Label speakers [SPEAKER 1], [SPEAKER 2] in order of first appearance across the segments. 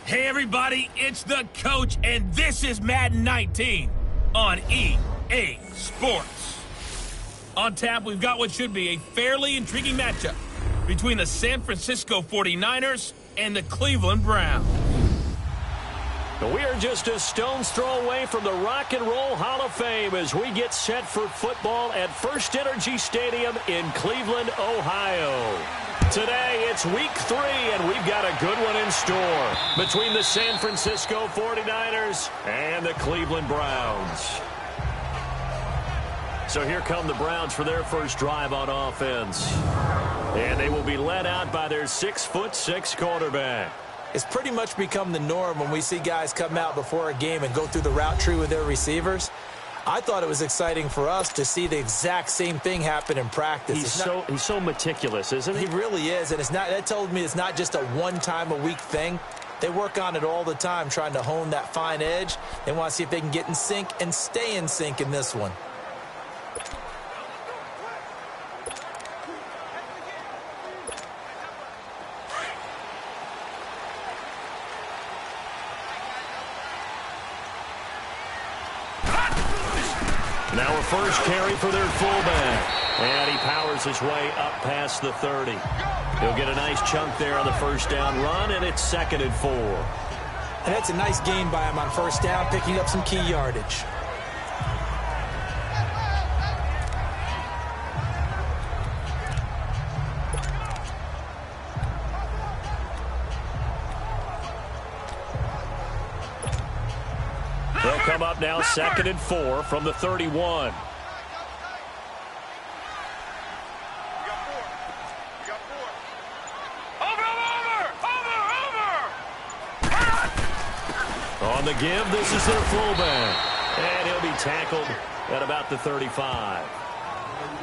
[SPEAKER 1] Hey everybody, it's the coach, and this is Madden 19 on EA Sports. On tap, we've got what should be a fairly intriguing matchup between the San Francisco 49ers and the Cleveland Browns.
[SPEAKER 2] We are just a stone's throw away from the Rock and Roll Hall of Fame as we get set for football at First Energy Stadium in Cleveland, Ohio. Today, it's week 3, and we've got a good one in store between the San Francisco 49ers and the Cleveland Browns. So here come the Browns for their first drive on offense. And they will be led out by their 6'6" quarterback.
[SPEAKER 3] It's pretty much become the norm when we see guys come out before a game and go through the route tree with their receivers. I thought it was exciting for us to see the exact same thing happen in practice.
[SPEAKER 2] He's so meticulous, isn't he?
[SPEAKER 3] He really is, and that told me it's not just a one-time-a-week thing. They work on it all the time, trying to hone that fine edge. They want to see if they can get in sync and stay in sync in this one.
[SPEAKER 2] Now a first carry for their fullback. And he powers his way up past the 30. He'll get a nice chunk there on the first down run, and it's 2nd and 4.
[SPEAKER 3] And that's a nice gain by him on first down, picking up some key yardage.
[SPEAKER 2] They'll come up now 2nd and 4 from the 31. On the give, this is their fullback. And he'll be tackled at about the 35.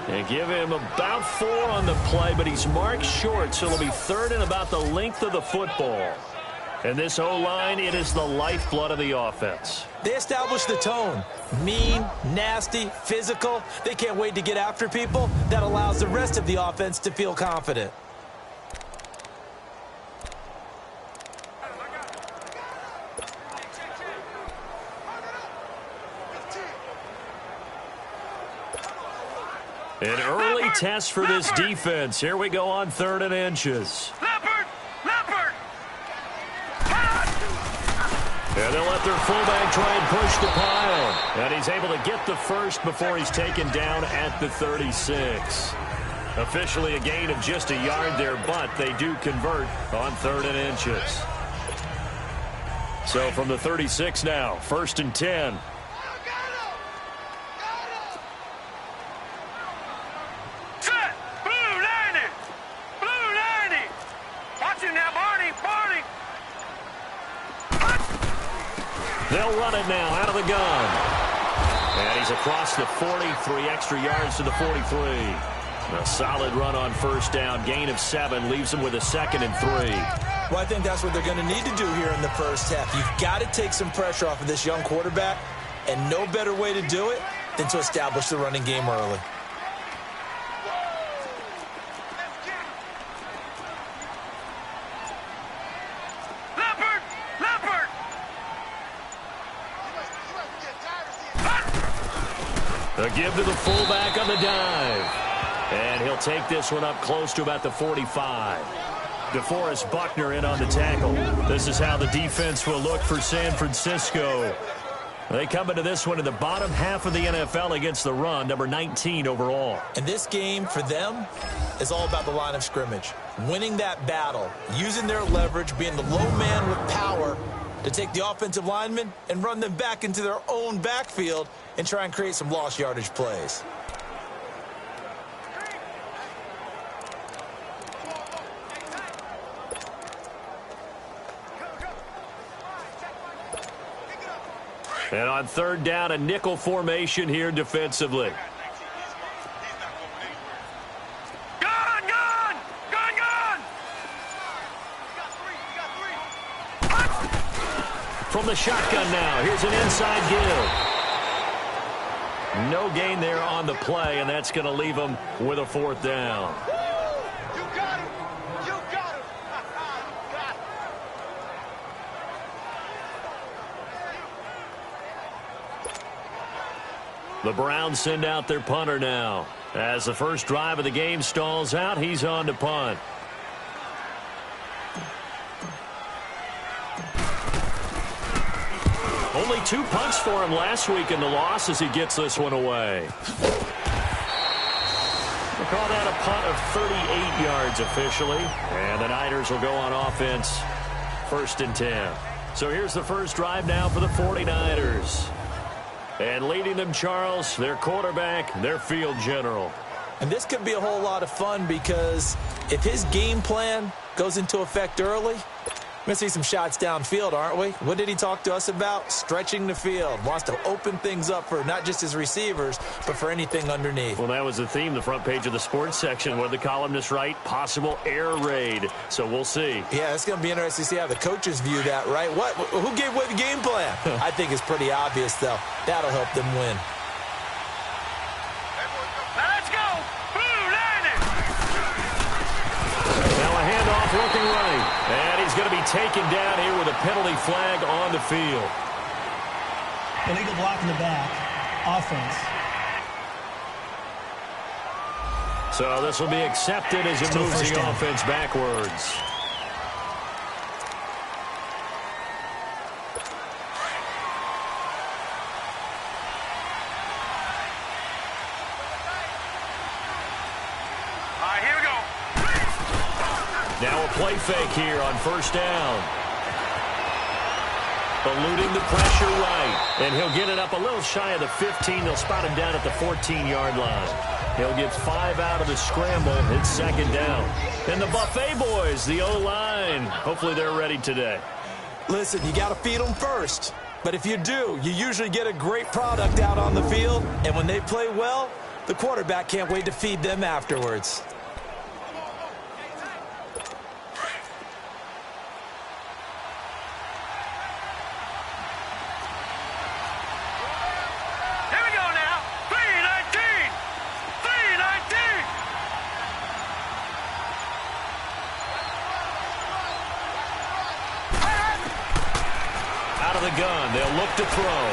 [SPEAKER 2] And give him about 4 on the play, but he's marked short, so it'll be 3rd and about the length of the football. And this O-line, it is the lifeblood of the offense.
[SPEAKER 3] They establish the tone. Mean, nasty, physical. They can't wait to get after people. That allows the rest of the offense to feel confident.
[SPEAKER 2] An early test for this defense. Here we go on 3rd and inches. And they'll let their fullback try and push the pile. And he's able to get the first before he's taken down at the 36. Officially a gain of just a yard there, but they do convert on 3rd and inches. So from the 36 now, 1st and 10. They'll run it now out of the gun. And he's across the 40, 3 extra yards to the 43. A solid run on first down. Gain of 7 leaves him with a 2nd and 3.
[SPEAKER 3] Well, I think that's what they're going to need to do here in the first half. You've got to take some pressure off of this young quarterback, and no better way to do it than to establish the running game early.
[SPEAKER 2] A give to the fullback on the dive. And he'll take this one up close to about the 45. DeForest Buckner in on the tackle. This is how the defense will look for San Francisco. They come into this one in the bottom half of the NFL against the run, number 19 overall.
[SPEAKER 3] And this game, for them, is all about the line of scrimmage. Winning that battle, using their leverage, being the low man with power to take the offensive linemen and run them back into their own backfield and try and create some lost yardage plays.
[SPEAKER 2] And on 3rd down, a nickel formation here defensively. From the shotgun now, here's an inside give. No gain there on the play, and that's going to leave them with a 4th down. The Browns send out their punter now. As the first drive of the game stalls out, he's on to punt. Only 2 punts for him last week in the loss as he gets this one away. We'll call that a punt of 38 yards officially. And the Niners will go on offense 1st and 10. So here's the first drive now for the 49ers. And leading them, Charles, their quarterback, their field general.
[SPEAKER 3] And this could be a whole lot of fun because if his game plan goes into effect early, we're going to see some shots downfield, aren't we? What did he talk to us about? Stretching the field. Wants to open things up for not just his receivers, but for anything underneath.
[SPEAKER 2] Well, that was the theme, the front page of the sports section, where the columnists write, possible air raid. So we'll see. Yeah,
[SPEAKER 3] it's going to be interesting to see how the coaches view that, right? Who gave away the game plan? I think it's pretty obvious, though. That'll help them win.
[SPEAKER 4] Let's go!
[SPEAKER 2] Now a handoff looking right. And he's going to be taken down here with a penalty flag on the field.
[SPEAKER 5] Illegal block in the back. Offense.
[SPEAKER 2] So this will be accepted as it moves the offense backwards.
[SPEAKER 4] Here we go.
[SPEAKER 2] Now a play fake here on 1st down. Eluding the pressure right. And he'll get it up a little shy of the 15. They'll spot him down at the 14-yard line. He'll get 5 out of the scramble. It's 2nd down. And the Buffet boys, the O-line, hopefully they're ready today.
[SPEAKER 3] Listen, you got to feed them first. But if you do, you usually get a great product out on the field. And when they play well, the quarterback can't wait to feed them afterwards.
[SPEAKER 2] Out of the gun, they'll look to throw.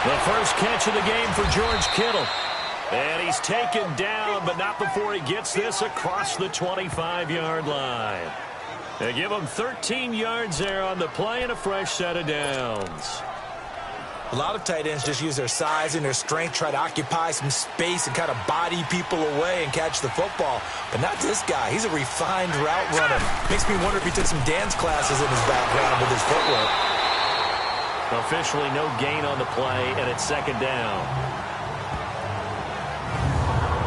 [SPEAKER 2] The first catch of the game for George Kittle. And he's taken down, but not before he gets this across the 25-yard line. They give him 13 yards there on the play and a fresh set of downs.
[SPEAKER 3] A lot of tight ends just use their size and their strength, try to occupy some space and kind of body people away and catch the football. But not this guy. He's a refined route runner. Makes me wonder if he took some dance classes in his background with his footwork.
[SPEAKER 2] Officially no gain on the play, and it's 2nd down.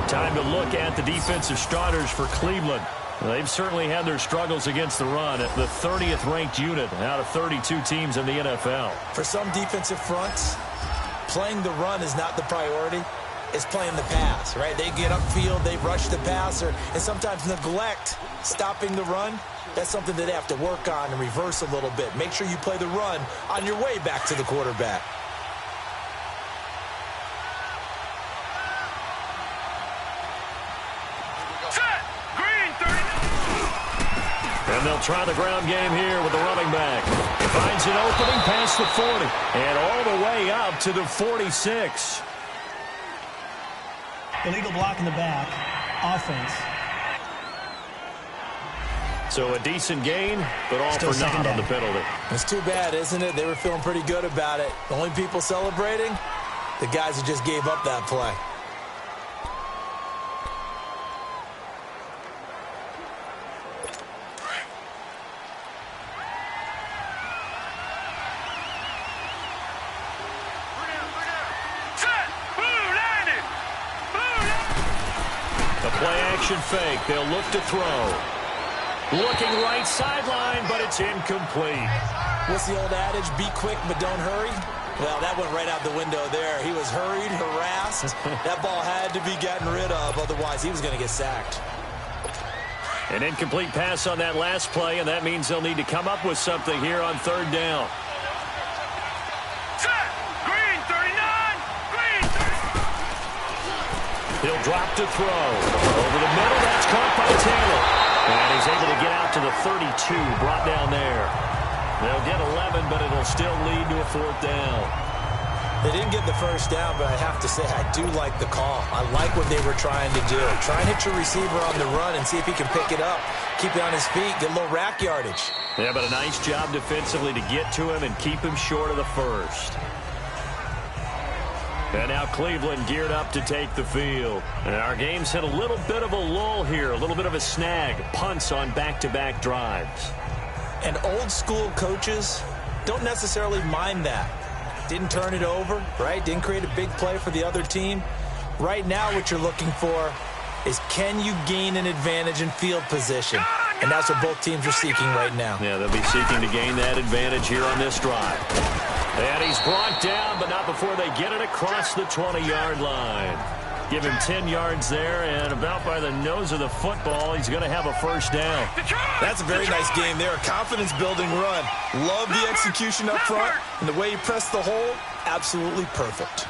[SPEAKER 2] Time to look at the defensive starters for Cleveland. They've certainly had their struggles against the run. The 30th ranked unit out of 32 teams in the NFL.
[SPEAKER 3] For some defensive fronts, playing the run is not the priority. It's playing the pass, right? They get upfield, they rush the passer, and sometimes neglect stopping the run. That's something that they have to work on and reverse a little bit. Make sure you play the run on your way back to the quarterback.
[SPEAKER 2] And they'll try the ground game here with the running back. Finds an opening past the 40 and all the way up to the 46.
[SPEAKER 5] Illegal block in the back. Offense.
[SPEAKER 2] So a decent gain, but all
[SPEAKER 5] Still
[SPEAKER 2] for naught on the penalty.
[SPEAKER 3] It's too bad, isn't it? They were feeling pretty good about it. The only people celebrating, the guys who just gave up that play.
[SPEAKER 2] Play-action fake. They'll look to throw. Looking right sideline, but it's incomplete.
[SPEAKER 3] What's the old adage? Be quick, but don't hurry. Well, that went right out the window there. He was hurried, harassed. That ball had to be gotten rid of, otherwise he was going to get sacked.
[SPEAKER 2] An incomplete pass on that last play, and that means they'll need to come up with something here on 3rd down. He'll drop to throw. Over the middle, that's caught by Taylor. And he's able to get out to the 32, brought down there. They'll get 11, but it'll still lead to a 4th down.
[SPEAKER 3] They didn't get the first down, but I have to say I do like the call. I like what they were trying to do. Try and hit your receiver on the run and see if he can pick it up. Keep it on his feet, get a little rack yardage.
[SPEAKER 2] Yeah, but a nice job defensively to get to him and keep him short of the first. And now Cleveland geared up to take the field. And our game's hit a little bit of a lull here, a little bit of a snag. Punts on back-to-back drives.
[SPEAKER 3] And old school coaches don't necessarily mind that. Didn't turn it over, right? Didn't create a big play for the other team. Right now what you're looking for is can you gain an advantage in field position? And that's what both teams are seeking right now.
[SPEAKER 2] Yeah, they'll be seeking to gain that advantage here on this drive. And he's brought down, but not before they get it across the 20-yard line. Give him 10 yards there, and about by the nose of the football, he's going to have a first down.
[SPEAKER 3] That's a very nice game there, a confidence-building run. Love the execution up front, and the way he pressed the hole, absolutely perfect.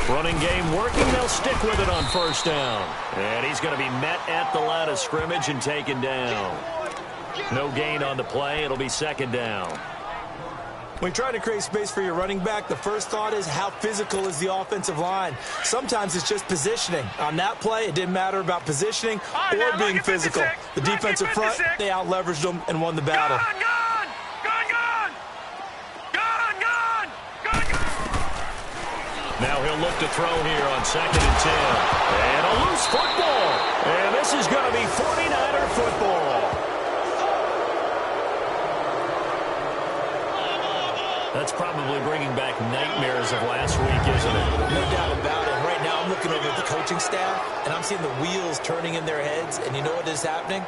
[SPEAKER 2] Running game working, they'll stick with it on first down. And he's going to be met at the line of scrimmage and taken down. No gain on the play, it'll be second down.
[SPEAKER 3] When trying to create space for your running back, the first thought is how physical is the offensive line. Sometimes it's just positioning. On that play, it didn't matter about positioning or being physical. The defensive front, they out-leveraged them and won the battle.
[SPEAKER 2] Now he'll look to throw here on 2nd and 10. And a loose football. And this is going to be 49er football. That's probably bringing back nightmares of last week, isn't it?
[SPEAKER 3] No doubt about it. Right now I'm looking over at the coaching staff, and I'm seeing the wheels turning in their heads. And you know what is happening?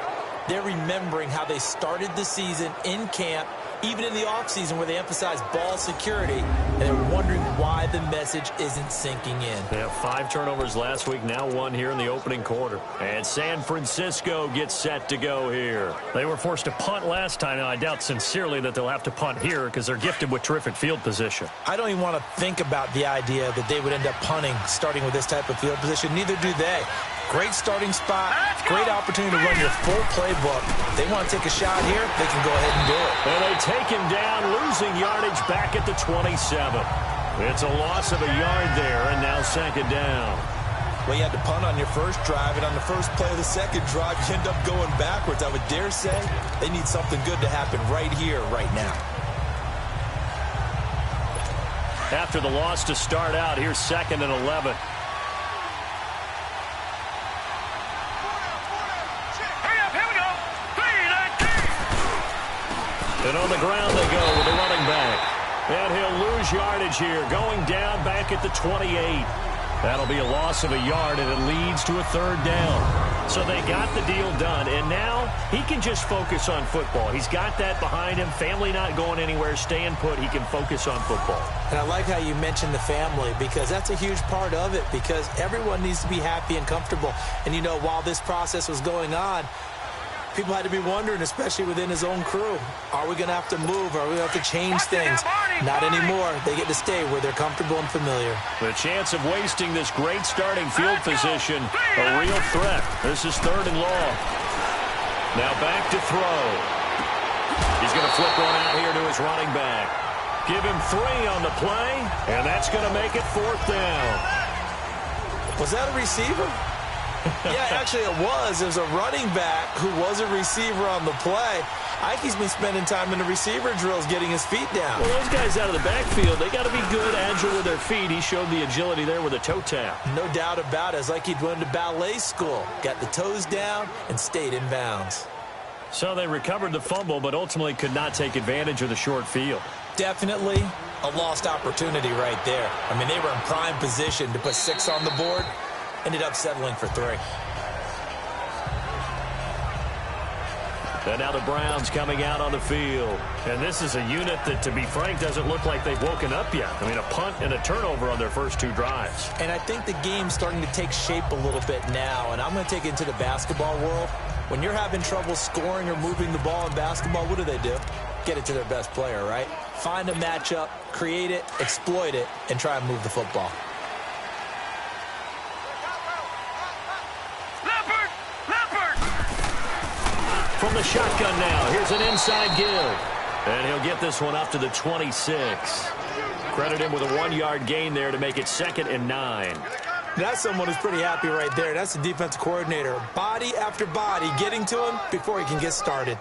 [SPEAKER 3] They're remembering how they started the season in camp, even in the offseason where they emphasized ball security, and they're wondering why the message isn't sinking in.
[SPEAKER 2] They have 5 turnovers last week, now 1 here in the opening quarter. And San Francisco gets set to go here. They were forced to punt last time. Now, I doubt sincerely that they'll have to punt here because they're gifted with terrific field position.
[SPEAKER 3] I don't even want to think about the idea that they would end up punting starting with this type of field position. Neither do they. Great starting spot, great opportunity to run your full playbook. If they want to take a shot here, they can go ahead and do it.
[SPEAKER 2] And they take him down, losing yardage back at the 27. It's a loss of a yard there, and now second down.
[SPEAKER 3] Well, you had to punt on your first drive, and on the first play of the second drive, you end up going backwards. I would dare say they need something good to happen right here, right now.
[SPEAKER 2] After the loss to start out, here's 2nd and 11. And on the ground they go with the running back. And he'll lose yardage here, going down back at the 28. That'll be a loss of a yard, and it leads to a 3rd down. So they got the deal done, and now he can just focus on football. He's got that behind him. Family not going anywhere, staying put. He can focus on football.
[SPEAKER 3] And I like how you mentioned the family, because that's a huge part of it, because everyone needs to be happy and comfortable. And, you know, while this process was going on, people had to be wondering, especially within his own crew, are we going to have to move? Are we going to have to change things? Not anymore. They get to stay where they're comfortable and familiar.
[SPEAKER 2] The chance of wasting this great starting field position, a real threat. This is 3rd and long. Now back to throw. He's going to flip one out here to his running back. Give him 3 on the play, and that's going to make it 4th down.
[SPEAKER 3] Was that a receiver? Yeah, actually it was. It was a running back who was a receiver on the play. I think he's been spending time in the receiver drills getting his feet down.
[SPEAKER 2] Well, those guys out of the backfield, they got to be good, agile with their feet. He showed the agility there with a toe tap.
[SPEAKER 3] No doubt about it. It's like he'd went to ballet school. Got the toes down and stayed in bounds.
[SPEAKER 2] So they recovered the fumble, but ultimately could not take advantage of the short field.
[SPEAKER 3] Definitely a lost opportunity right there. I mean, they were in prime position to put 6 on the board. Ended up settling for 3.
[SPEAKER 2] And now the Browns coming out on the field. And this is a unit that, to be frank, doesn't look like they've woken up yet. I mean, a punt and a turnover on their first 2 drives.
[SPEAKER 3] And I think the game's starting to take shape a little bit now. And I'm going to take it into the basketball world. When you're having trouble scoring or moving the ball in basketball, what do? Get it to their best player, right? Find a matchup, create it, exploit it, and try and move the football.
[SPEAKER 2] From the the shotgun now. Here's an inside give. And he'll get this one up to the 26. Credit him with a 1-yard gain there to make it 2nd and 9.
[SPEAKER 3] That's someone who's pretty happy right there. That's the defensive coordinator. Body after body getting to him before he can get started.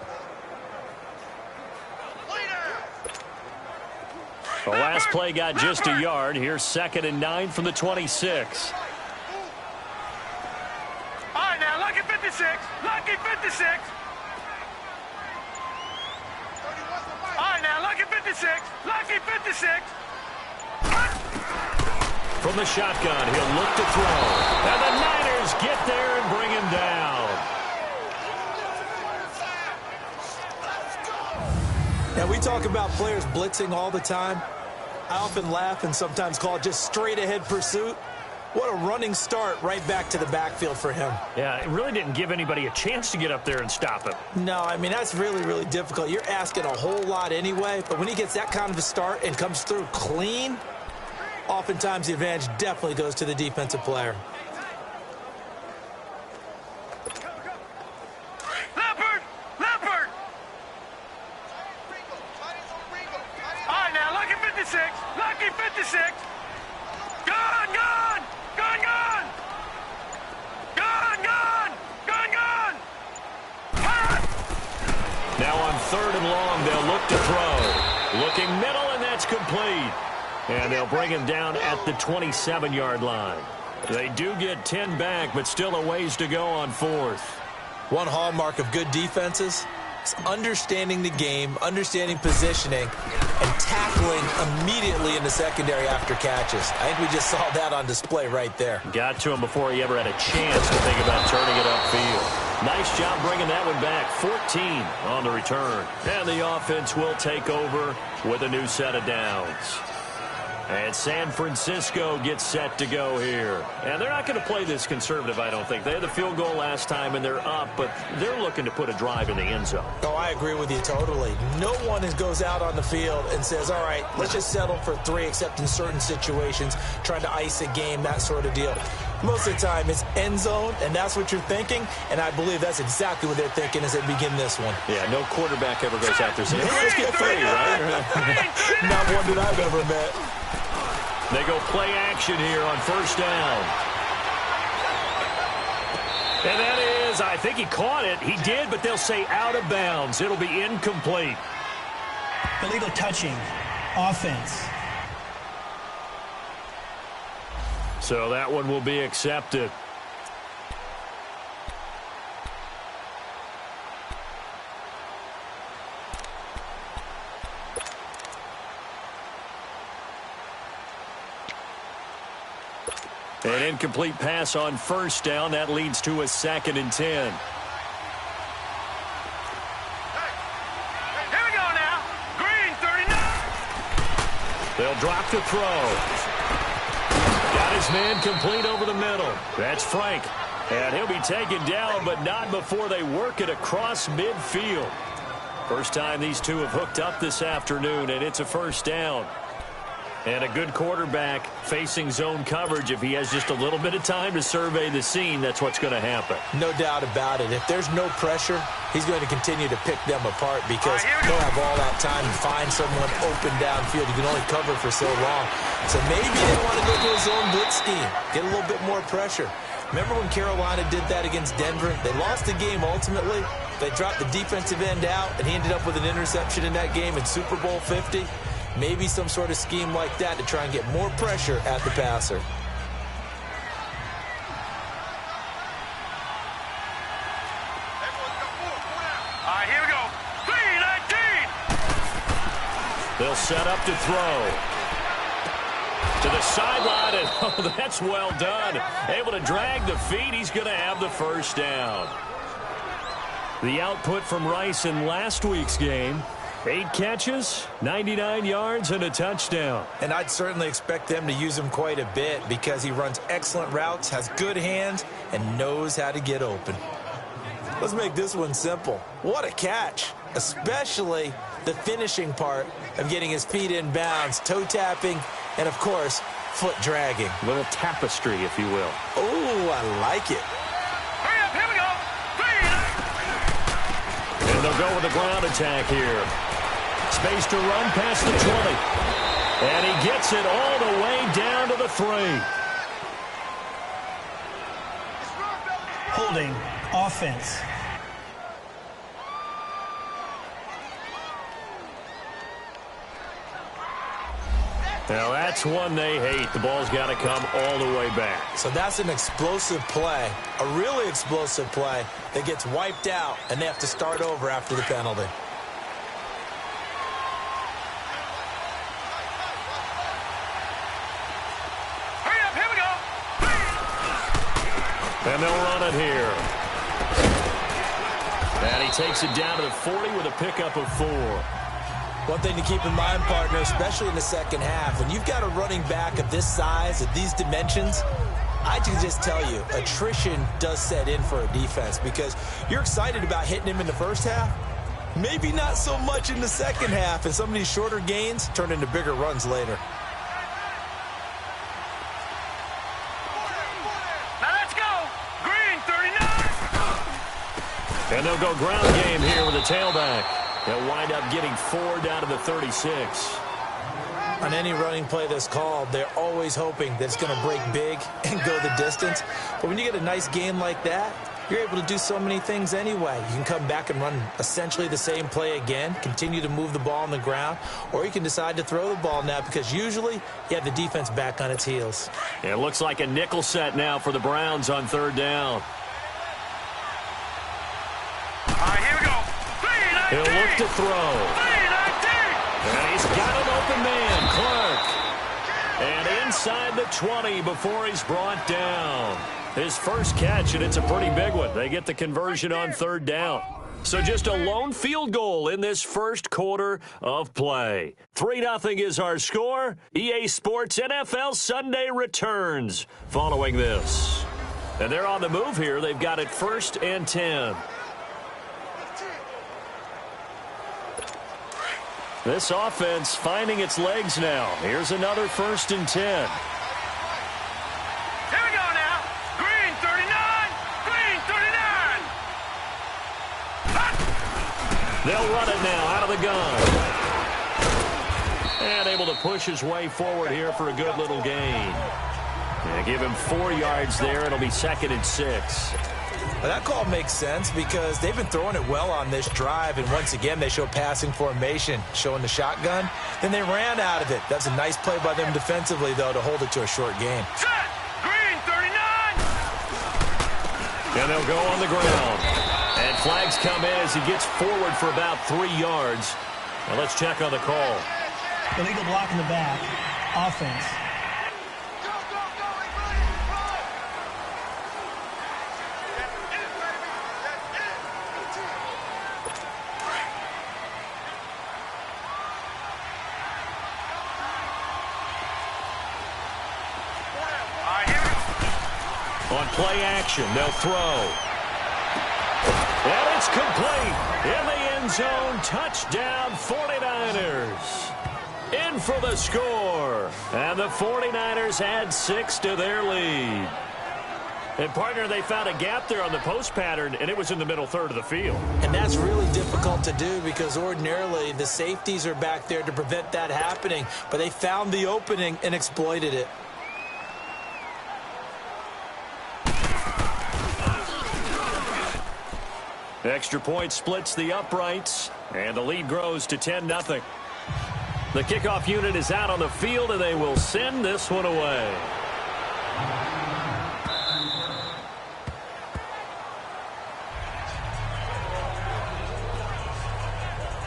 [SPEAKER 2] The last play got just a yard. Here's 2nd and 9 from the 26.
[SPEAKER 4] All right, now, lucky 56. Lucky 56. All right, now, lucky 56. Lucky 56.
[SPEAKER 2] From the shotgun, he'll look to throw. And the Niners get there and bring him down.
[SPEAKER 3] Now, we talk about players blitzing all the time. I often laugh and sometimes call it just straight-ahead pursuit. What a running start right back to the backfield for him.
[SPEAKER 2] Yeah, it really didn't give anybody a chance to get up there and stop him.
[SPEAKER 3] No, I mean, that's really, really difficult. You're asking a whole lot anyway, but when he gets that kind of a start and comes through clean, oftentimes the advantage definitely goes to the defensive player.
[SPEAKER 4] Leopard! Leopard! All right, now, lucky 56. Lucky 56. Gone, gone! Gone, gone! Gone, gone! Gone, gone!
[SPEAKER 2] Now on 3rd and long, they'll look to throw. Looking middle, and that's complete. And they'll bring him down at the 27-yard line. They do get 10 back, but still a ways to go on 4th.
[SPEAKER 3] One hallmark of good defenses is understanding the game, understanding positioning, and tackling immediately in the secondary after catches. I think we just saw that on display right there.
[SPEAKER 2] Got to him before he ever had a chance to think about turning it upfield. Nice job bringing that one back. 14 on the return. And the offense will take over with a new set of downs. And San Francisco gets set to go here. And they're not going to play this conservative, I don't think. They had the field goal last time, and they're up, but they're looking to put a drive in the end zone.
[SPEAKER 3] Oh, I agree with you totally. No one goes out on the field and says, all right, let's just settle for 3, except in certain situations, trying to ice a game, that sort of deal. Most of the time, it's end zone, and that's what you're thinking, and I believe that's exactly what they're thinking as they begin this one.
[SPEAKER 2] Yeah, no quarterback ever goes out there saying, hey, let's get 3, right?
[SPEAKER 3] Not one that I've ever met.
[SPEAKER 2] They go play action here on 1st down. And that is, I think he caught it. He did, but they'll say out of bounds. It'll be incomplete.
[SPEAKER 5] Illegal touching. Offense.
[SPEAKER 2] So that one will be accepted. An incomplete pass on 1st down. That leads to a 2nd and 10.
[SPEAKER 4] Here we go now. Green, 39.
[SPEAKER 2] They'll drop the throw. Got his man complete over the middle. That's Frank. And he'll be taken down, but not before they work it across midfield. First time these two have hooked up this afternoon, and it's a 1st down. And a good quarterback facing zone coverage. If he has just a little bit of time to survey the scene, that's what's going to happen.
[SPEAKER 3] No doubt about it. If there's no pressure, he's going to continue to pick them apart because he'll have all that time to find someone open downfield. You can only cover for so long. So maybe they want to go to a zone blitz scheme, get a little bit more pressure. Remember when Carolina did that against Denver? They lost the game ultimately. They dropped the defensive end out, and he ended up with an interception in that game in Super Bowl 50. Maybe some sort of scheme like that to try and get more pressure at the passer.
[SPEAKER 4] All right, here we go. 3-19.
[SPEAKER 2] They'll set up to throw. To the sideline, and oh, that's well done. Able to drag the feet. He's going to have the 1st down. The output from Rice in last week's game. 8 catches, 99 yards, and a touchdown.
[SPEAKER 3] And I'd certainly expect them to use him quite a bit because he runs excellent routes, has good hands, and knows how to get open. Let's make this one simple. What a catch, especially the finishing part of getting his feet in bounds, toe tapping, and, of course, foot dragging.
[SPEAKER 2] A little tapestry, if you will.
[SPEAKER 3] Oh, I like it.
[SPEAKER 4] Hurry up, here we go. 3-19.
[SPEAKER 2] And they'll go with the ground attack here. Space to run past the 20. And he gets it all the way down to the 3.
[SPEAKER 5] Holding. Offense.
[SPEAKER 2] Now that's one they hate. The ball's got to come all the way back.
[SPEAKER 3] So that's an explosive play, a really explosive play that gets wiped out, and they have to start over after the penalty.
[SPEAKER 4] Hurry up, here we go.
[SPEAKER 2] And they'll run it here. And he takes it down to the 40 with a pickup of 4.
[SPEAKER 3] One thing to keep in mind, partner, especially in the second half, when you've got a running back of this size, of these dimensions, I can just tell you, attrition does set in for a defense because you're excited about hitting him in the first half, maybe not so much in the second half, and some of these shorter gains turn into bigger runs later.
[SPEAKER 4] Now let's go. Green, 39.
[SPEAKER 2] And they'll go ground game here with a tailback. They'll wind up getting 4 down to the 36.
[SPEAKER 3] On any running play that's called, they're always hoping that it's going to break big and go the distance. But when you get a nice game like that, you're able to do so many things anyway. You can come back and run essentially the same play again, continue to move the ball on the ground, or you can decide to throw the ball now because usually you have the defense back on its heels.
[SPEAKER 2] It looks like a nickel set now for the Browns on 3rd down.
[SPEAKER 4] All right, here we go.
[SPEAKER 2] He'll look to throw. And he's got an open man, Clark. And inside the 20 before he's brought down. His first catch, and it's a pretty big one. They get the conversion on 3rd down. So just a lone field goal in this first quarter of play. 3-0 is our score. EA Sports NFL Sunday returns following this. And they're on the move here. They've got it 1st and 10. This offense finding its legs now. Here's another 1st and 10.
[SPEAKER 4] Here we go now. Green, 39. Green, 39. Hot.
[SPEAKER 2] They'll run it now out of the gun. And able to push his way forward here for a good little gain. And give him 4 yards there. It'll be 2nd and 6.
[SPEAKER 3] Well, that call makes sense because they've been throwing it well on this drive, and once again they show passing formation, showing the shotgun. Then they ran out of it. That's a nice play by them defensively, though, to hold it to a short gain.
[SPEAKER 4] Set. Green, 39.
[SPEAKER 2] And they'll go on the ground. And flags come in as he gets forward for about 3 yards. Now let's check on the call.
[SPEAKER 5] Illegal block in the back. Offense.
[SPEAKER 2] On play action, they'll throw. And it's complete. In the end zone, touchdown 49ers. In for the score. And the 49ers add 6 to their lead. And, partner, they found a gap there on the post pattern, and it was in the middle third of the field.
[SPEAKER 3] And that's really difficult to do because ordinarily the safeties are back there to prevent that happening. But they found the opening and exploited it.
[SPEAKER 2] Extra point splits the uprights, and the lead grows to 10-0. The kickoff unit is out on the field, and they will send this one away.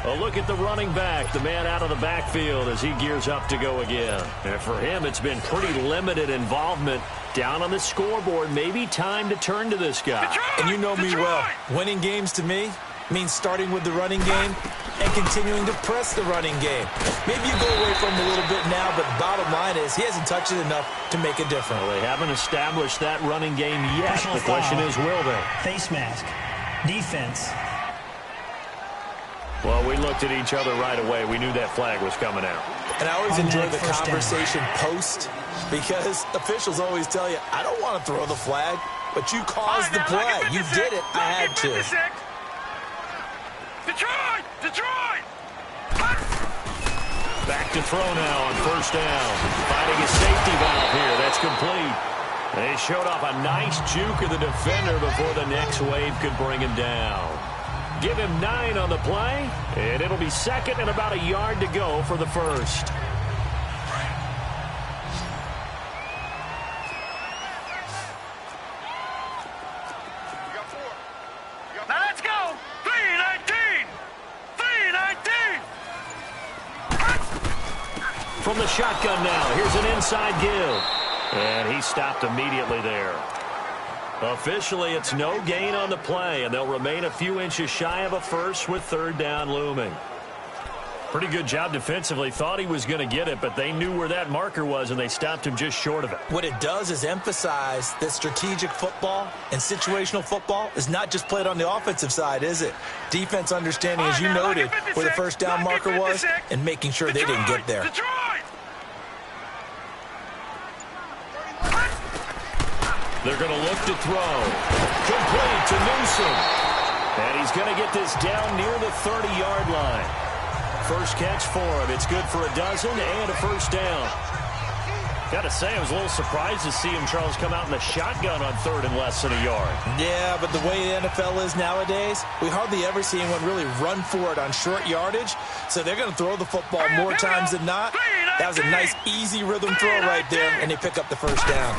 [SPEAKER 2] A look at the running back, the man out of the backfield as he gears up to go again. And for him, it's been pretty limited involvement. Down on the scoreboard, maybe time to turn to this guy.
[SPEAKER 3] And you know me well. Winning games to me means starting with the running game and continuing to press the running game. Maybe you go away from him a little bit now, but the bottom line is he hasn't touched it enough to make a difference.
[SPEAKER 2] Well, they haven't established that running game yet.
[SPEAKER 5] Personal
[SPEAKER 2] The question
[SPEAKER 5] foul.
[SPEAKER 2] is, will they?
[SPEAKER 5] Face mask. Defense.
[SPEAKER 2] Well, we looked at each other right away. We knew that flag was coming out.
[SPEAKER 3] And I always enjoy the
[SPEAKER 5] Automatic first down.
[SPEAKER 3] conversation post because officials always tell you, I don't want to throw the flag, but you caused the play. You did it. I had to.
[SPEAKER 4] 56. 56. Detroit! Detroit!
[SPEAKER 2] Back to throw now on first down. Finding a safety valve here. That's complete. They showed off a nice juke of the defender before the next wave could bring him down. Give him 9 on the play, and it'll be second and about a yard to go for the first.
[SPEAKER 4] Now let's go! 3-19! 3-19!
[SPEAKER 2] From the shotgun now, here's an inside give. And he stopped immediately there. Officially, it's no gain on the play, and they'll remain a few inches shy of a first with third down looming. Pretty good job defensively. Thought he was going to get it, but they knew where that marker was, and they stopped him just short of it.
[SPEAKER 3] What it does is emphasize that strategic football and situational football is not just played on the offensive side, is it? Defense understanding, as you noted, where the first down marker was and making sure they didn't get there.
[SPEAKER 2] They're going to look to throw. Complete to Newsom. And he's going to get this down near the 30-yard line. First catch for him. It's good for a dozen and a first down. Got to say, I was a little surprised to see him, Charles, come out in the shotgun on third and less than a yard.
[SPEAKER 3] Yeah, but the way the NFL is nowadays, we hardly ever see anyone really run for it on short yardage. So they're going to throw the football more times than not. That was a nice, easy rhythm throw right there, and they pick up the first down.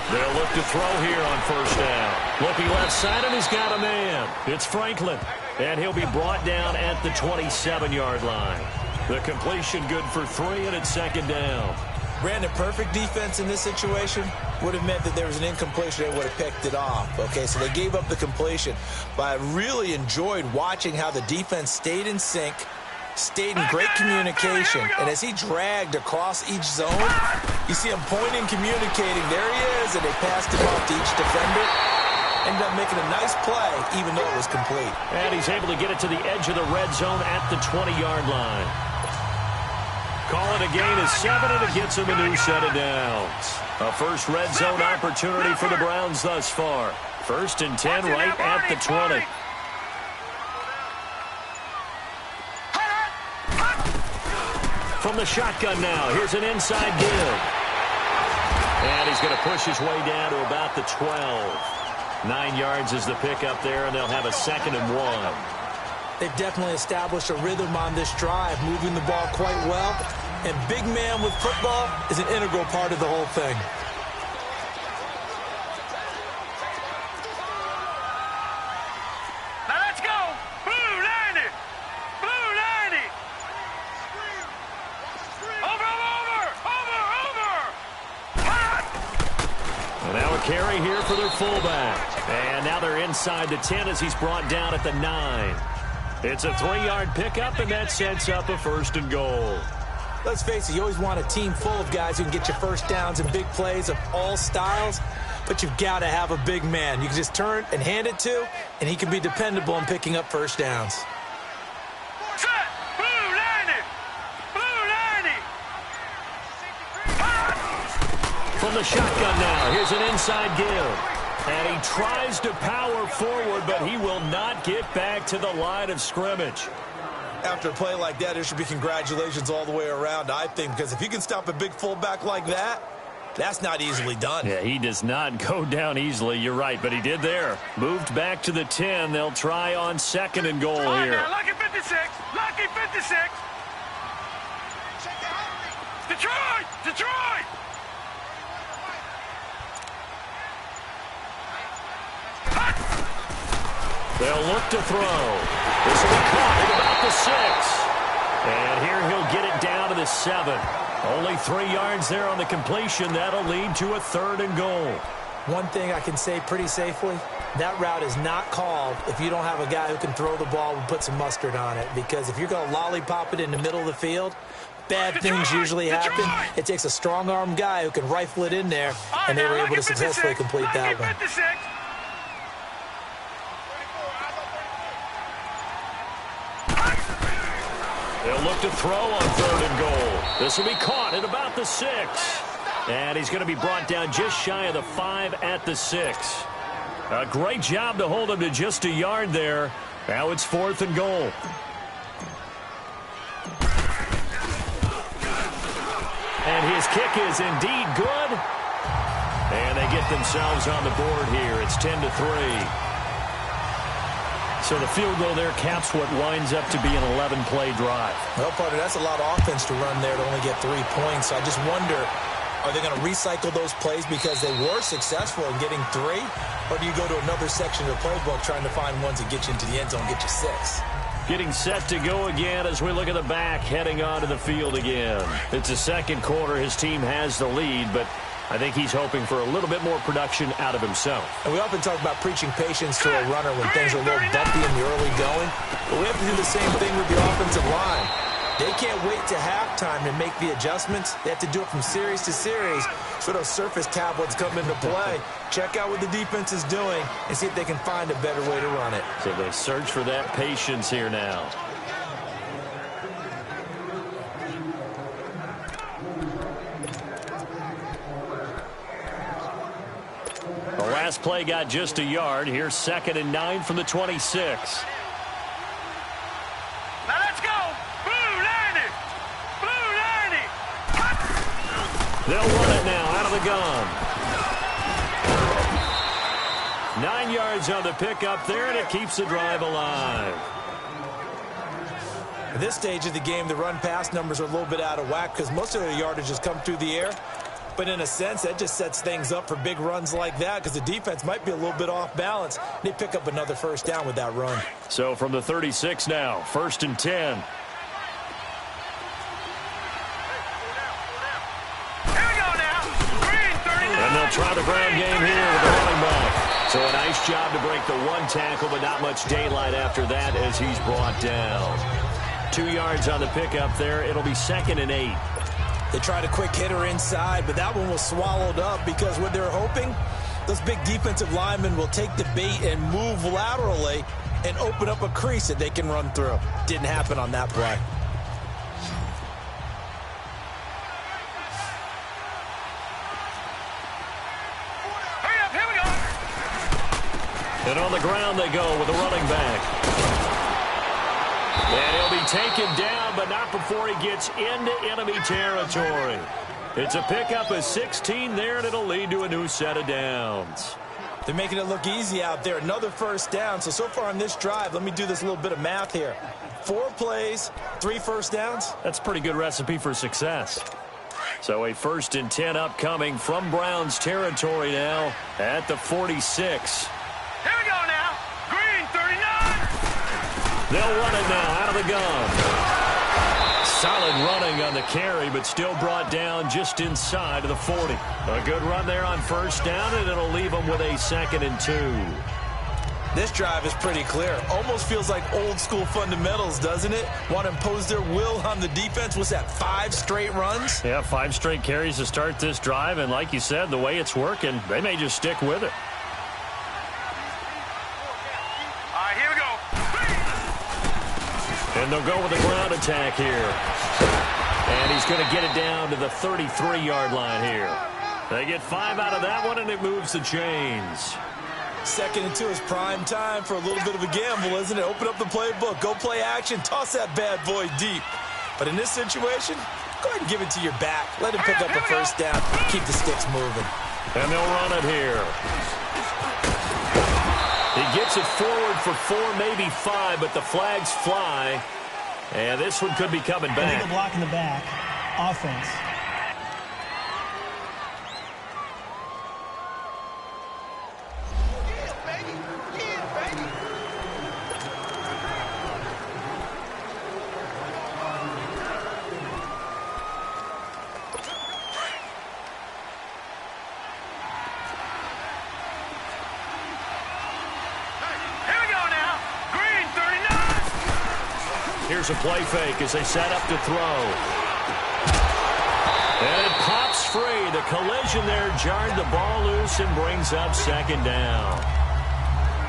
[SPEAKER 2] They'll look to throw here on first down. Looking left side, and he's got a man. It's Franklin, and he'll be brought down at the 27-yard line. The completion good for 3, and it's second down.
[SPEAKER 3] Brandon, perfect defense in this situation would have meant that there was an incompletion. They would have picked it off. Okay, so they gave up the completion. But I really enjoyed watching how the defense stayed in sync, stayed in great communication, and as he dragged across each zone, you see him pointing, communicating. There he is, and they passed him off to each defender. Ended up making a nice play, even though it was complete.
[SPEAKER 2] And he's able to get it to the edge of the red zone at the 20-yard line. Call it a gain of 7, and it gets him a new set of downs. A first red zone opportunity for the Browns thus far. First and 10 right at the 20. From the shotgun now, here's an inside give. And he's going to push his way down to about the 12. 9 yards is the pickup there, and they'll have a second and 1.
[SPEAKER 3] They've definitely established a rhythm on this drive, moving the ball quite well. And big man with football is an integral part of the whole thing.
[SPEAKER 4] Now let's go! Blue 90! Blue 90! Over!
[SPEAKER 2] And now a carry here for their fullback. And now they're inside the 10 as he's brought down at the 9. It's a 3-yard pickup, and that sets up a first and goal.
[SPEAKER 3] Let's face it, you always want a team full of guys who can get you first downs and big plays of all styles, but you've got to have a big man you can just turn and hand it to, and he can be dependable in picking up first downs.
[SPEAKER 4] Set! Blue 90! Blue 90!
[SPEAKER 2] From the shotgun now, here's an inside give. And he tries to power forward, but he will not get back to the line of scrimmage.
[SPEAKER 3] After a play like that, there should be congratulations all the way around, I think, because if you can stop a big fullback like that, that's not easily done.
[SPEAKER 2] Yeah, he does not go down easily. You're right, but he did there. Moved back to the 10. They'll try on second and goal here.
[SPEAKER 4] Now, lucky 56! Lucky 56! Detroit! Detroit!
[SPEAKER 2] They'll look to throw. This will be caught at about the 6. And here he'll get it down to the 7. Only 3 yards there on the completion. That'll lead to a third and goal.
[SPEAKER 3] One thing I can say pretty safely, that route is not called if you don't have a guy who can throw the ball and put some mustard on it. Because if you're going to lollipop it in the middle of the field, bad things usually happen. It takes a strong-arm guy who can rifle it in there, and they were able to successfully complete that one.
[SPEAKER 2] They'll look to throw on third and goal. This will be caught at about the 6. And he's going to be brought down just shy of the 5 at the 6. A great job to hold him to just a yard there. Now it's 4th and goal. And his kick is indeed good. And they get themselves on the board here. It's 10-3. So the field goal there caps what winds up to be an 11-play drive.
[SPEAKER 3] Well, partner, that's a lot of offense to run there to only get 3 points. So I just wonder, are they going to recycle those plays because they were successful in getting 3? Or do you go to another section of the playbook trying to find ones that get you into the end zone, get you 6?
[SPEAKER 2] Getting set to go again as we look at the back, heading onto the field again. It's the second quarter. His team has the lead, but I think he's hoping for a little bit more production out of himself.
[SPEAKER 3] And we often talk about preaching patience to a runner when things are a little bumpy in the early going. But we have to do the same thing with the offensive line. They can't wait to halftime to make the adjustments. They have to do it from series to series so those surface tablets come into play. Check out what the defense is doing and see if they can find a better way to run it.
[SPEAKER 2] So they search for that patience here now. The last play got just a yard. Here's 2nd and 9 from the 26.
[SPEAKER 4] Now let's go. Blue 90. Blue 90.
[SPEAKER 2] They'll run it now out of the gun. 9 yards on the pickup there, and it keeps the drive alive.
[SPEAKER 3] At this stage of the game, the run-pass numbers are a little bit out of whack because most of their yardage has come through the air. But in a sense, that just sets things up for big runs like that because the defense might be a little bit off balance. They pick up another first down with that run.
[SPEAKER 2] So from the 36 now, 1st and 10.
[SPEAKER 4] Here we go now. Green 39.
[SPEAKER 2] And they'll try the ground game here with the running back. So a nice job to break the 1 tackle, but not much daylight after that as he's brought down. 2 yards on the pickup there. It'll be 2nd and 8.
[SPEAKER 3] They tried a quick hitter inside, but that one was swallowed up because what they're hoping, those big defensive linemen will take the bait and move laterally and open up a crease that they can run through. Didn't happen on that play.
[SPEAKER 4] Hurry up, here we go.
[SPEAKER 2] And on the ground they go with the running back. And he'll be taken down, but not before he gets into enemy territory. It's a pickup of 16 there, and it'll lead to a new set of downs.
[SPEAKER 3] They're making it look easy out there. Another first down. So far on this drive, let me do this little bit of math here. 4 plays, 3 first downs.
[SPEAKER 2] That's a pretty good recipe for success. So a 1st and 10 upcoming from Browns territory now at the 46.
[SPEAKER 4] Here we go now. Green 39.
[SPEAKER 2] They'll run it now out of the gun. Solid running on the carry, but still brought down just inside of the 40. A good run there on first down, and it'll leave them with a 2nd and 2.
[SPEAKER 3] This drive is pretty clear. Almost feels like old school fundamentals, doesn't it? Want to impose their will on the defense. What's that, 5 straight runs?
[SPEAKER 2] Yeah, 5 straight carries to start this drive, and like you said, the way it's working, they may just stick with it.
[SPEAKER 4] Here we go.
[SPEAKER 2] And they'll go with the ground attack here. And he's going to get it down to the 33-yard line here. They get 5 out of that one, and it moves the chains.
[SPEAKER 3] 2nd and 2 is prime time for a little bit of a gamble, isn't it? Open up the playbook, go play action, toss that bad boy deep. But in this situation, go ahead and give it to your back. Let him pick up a first down. Keep the sticks moving.
[SPEAKER 2] And they'll run it here. He gets it forward for 4, maybe 5, but the flags fly. And this one could be coming back.
[SPEAKER 5] Illegal block in the back. Offense.
[SPEAKER 2] Here's a play fake as they set up to throw. And it pops free. The collision there jarred the ball loose and brings up 2nd down.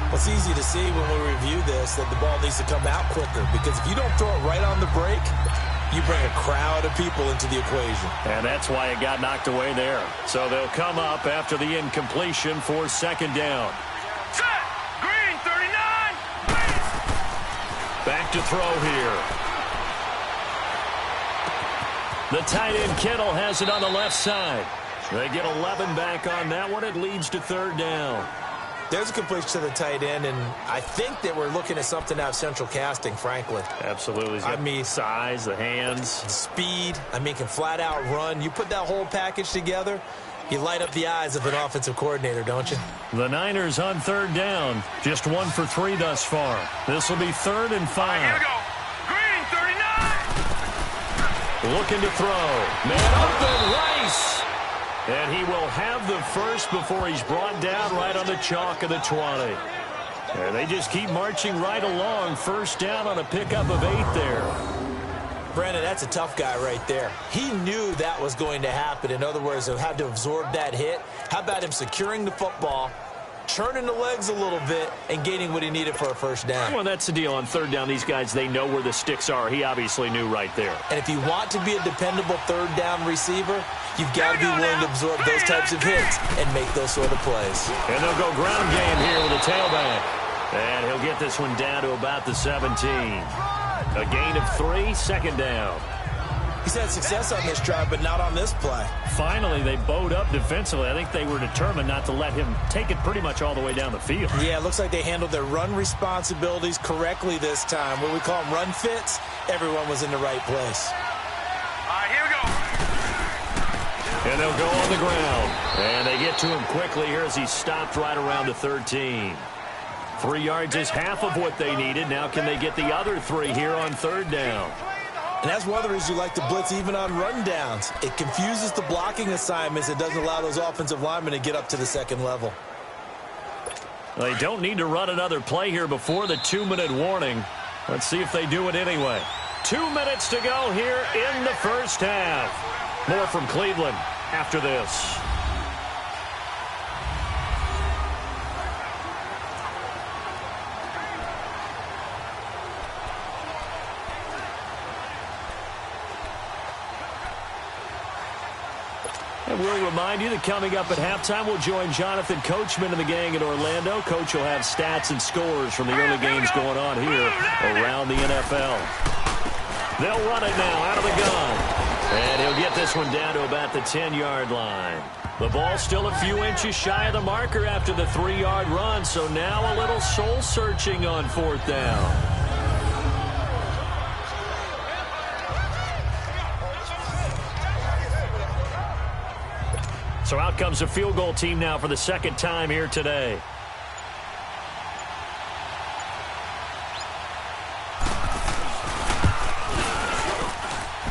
[SPEAKER 3] Well, it's easy to see when we review this that the ball needs to come out quicker because if you don't throw it right on the break, you bring a crowd of people into the equation.
[SPEAKER 2] And that's why it got knocked away there. So they'll come up after the incompletion for 2nd down.
[SPEAKER 4] Set. Green 39.
[SPEAKER 2] back to throw here. The tight end Kittle has it on the left side. They get 11 back on that one. It leads to third down.
[SPEAKER 3] There's a completion to the tight end, and I think that we're looking at something out of central casting, frankly.
[SPEAKER 2] Absolutely. I mean, size, the hands.
[SPEAKER 3] Speed. I mean, can flat out run. You put that whole package together, you light up the eyes of an offensive coordinator, don't you?
[SPEAKER 2] The Niners on third down. Just 1 for 3 thus far. This will be 3rd and 5.
[SPEAKER 4] All right, here we go. Green, 39.
[SPEAKER 2] Looking to throw. Man open, Rice. And he will have the first before he's brought down right on the chalk of the 20. And they just keep marching right along. First down on a pickup of 8 there.
[SPEAKER 3] Brandon, that's a tough guy right there. He knew that was going to happen. In other words, he had to absorb that hit. How about him securing the football, turning the legs a little bit, and gaining what he needed for a first down?
[SPEAKER 2] Well, that's the deal. On third down, these guys, they know where the sticks are. He obviously knew right there.
[SPEAKER 3] And if you want to be a dependable third down receiver, you've got to be willing to absorb those types of hits and make those sort of plays.
[SPEAKER 2] And they'll go ground game here with a tailback. And he'll get this one down to about the 17. A gain of 3, second down.
[SPEAKER 3] He's had success on this drive, but not on this play.
[SPEAKER 2] Finally, they bowed up defensively. I think they were determined not to let him take it pretty much all the way down the field.
[SPEAKER 3] Yeah, it looks like they handled their run responsibilities correctly this time. What we call them run fits, everyone was in the right place.
[SPEAKER 4] All right, here we go.
[SPEAKER 2] And they'll go on the ground. And they get to him quickly here as he's stopped right around the 13. 3 yards is half of what they needed. Now can they get the other 3 here on third down?
[SPEAKER 3] And that's one of the reasons you like to blitz even on run downs. It confuses the blocking assignments. It doesn't allow those offensive linemen to get up to the second level.
[SPEAKER 2] They don't need to run another play here before the 2-minute warning. Let's see if they do it anyway. 2 minutes to go here in the first half. More from Cleveland after this. And we'll remind you that coming up at halftime, we'll join Jonathan Coachman and the gang in Orlando. Coach will have stats and scores from the early games going on here around the NFL. They'll run it now out of the gun. And he'll get this one down to about the 10-yard line. The ball still a few inches shy of the marker after the 3-yard run, so now a little soul-searching on fourth down. So out comes a field goal team now for the second time here today.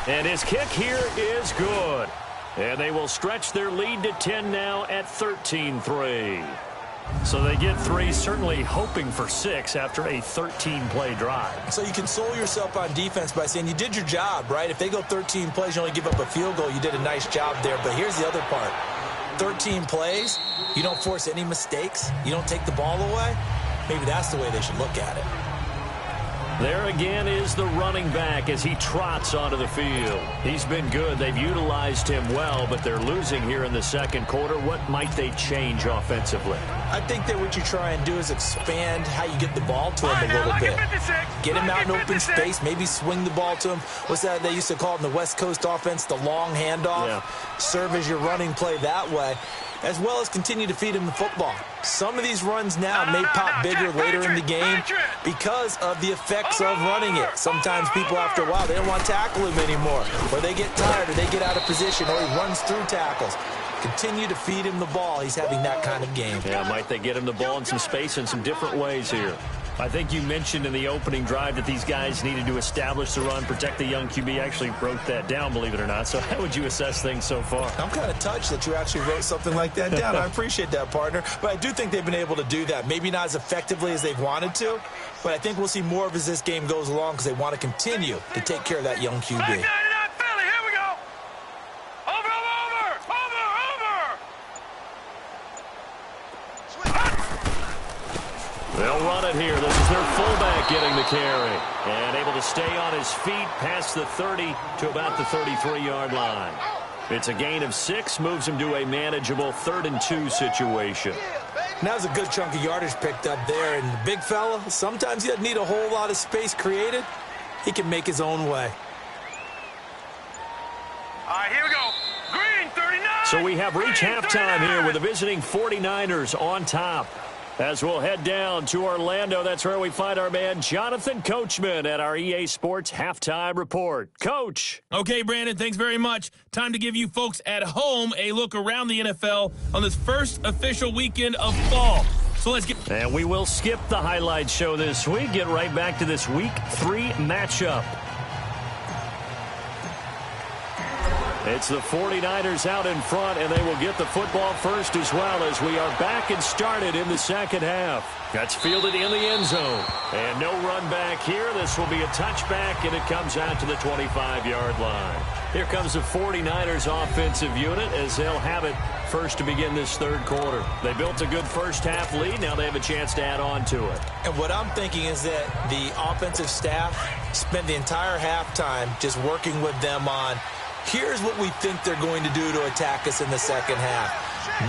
[SPEAKER 2] And his kick here is good. And they will stretch their lead to 10 now at 13-3. So they get 3, certainly hoping for 6 after a 13-play drive.
[SPEAKER 3] So you console yourself on defense by saying you did your job, right? If they go 13 plays, you only give up a field goal, you did a nice job there. But here's the other part. 13 plays, you don't force any mistakes, you don't take the ball away. Maybe that's the way they should look at it.
[SPEAKER 2] There again is the running back as he trots onto the field. He's been good. They've utilized him well, but they're losing here in the second quarter. What might they change offensively?
[SPEAKER 3] I think that what you try and do is expand how you get the ball to him a little bit. Get him out in open space, maybe swing the ball to him. What's that they used to call it in the West Coast offense, the long handoff? Yeah. Serve as your running play that way, as well as continue to feed him the football. Some of these runs now may pop bigger later in the game because of the effects of running it. Sometimes people, after a while, they don't want to tackle him anymore, or they get tired, or they get out of position, or he runs through tackles. Continue to feed him the ball. He's having that kind of game.
[SPEAKER 2] Yeah, might they get him the ball in some space in some different ways here? I think you mentioned in the opening drive that these guys needed to establish the run, protect the young QB. Actually wrote that down, believe it or not. So how would you assess things so far?
[SPEAKER 3] I'm kind of touched that you actually wrote something like that down. I appreciate that, partner. But I do think they've been able to do that. Maybe not as effectively as they've wanted to, but I think we'll see more of as this game goes along because they want to continue to take care of that young QB.
[SPEAKER 2] They'll run it here. This is their fullback getting the carry. And able to stay on his feet past the 30 to about the 33-yard line. It's a gain of 6, moves him to a manageable 3rd and 2 situation.
[SPEAKER 3] And that was a good chunk of yardage picked up there. And the big fella, sometimes he doesn't need a whole lot of space created. He can make his own way.
[SPEAKER 4] All right, here we go. Green, 39.
[SPEAKER 2] So we have reached
[SPEAKER 4] Green,
[SPEAKER 2] halftime
[SPEAKER 4] 39.
[SPEAKER 2] here with the visiting 49ers on top. As we'll head down to Orlando, that's where we find our man Jonathan Coachman at our EA Sports Halftime Report. Coach.
[SPEAKER 1] Okay, Brandon, thanks very much. Time to give you folks at home a look around the NFL on this first official weekend of fall. So let's get...
[SPEAKER 2] And we will skip the highlight show this week. Get right back to this Week 3 matchup. It's the 49ers out in front, and they will get the football first as well as we are back and started in the second half. That's fielded in the end zone. And no run back here. This will be a touchback, and it comes out to the 25-yard line. Here comes the 49ers offensive unit as they'll have it first to begin this third quarter. They built a good first half lead. Now they have a chance to add on to it.
[SPEAKER 3] And what I'm thinking is that the offensive staff spent the entire halftime just working with them on, here's what we think they're going to do to attack us in the second half.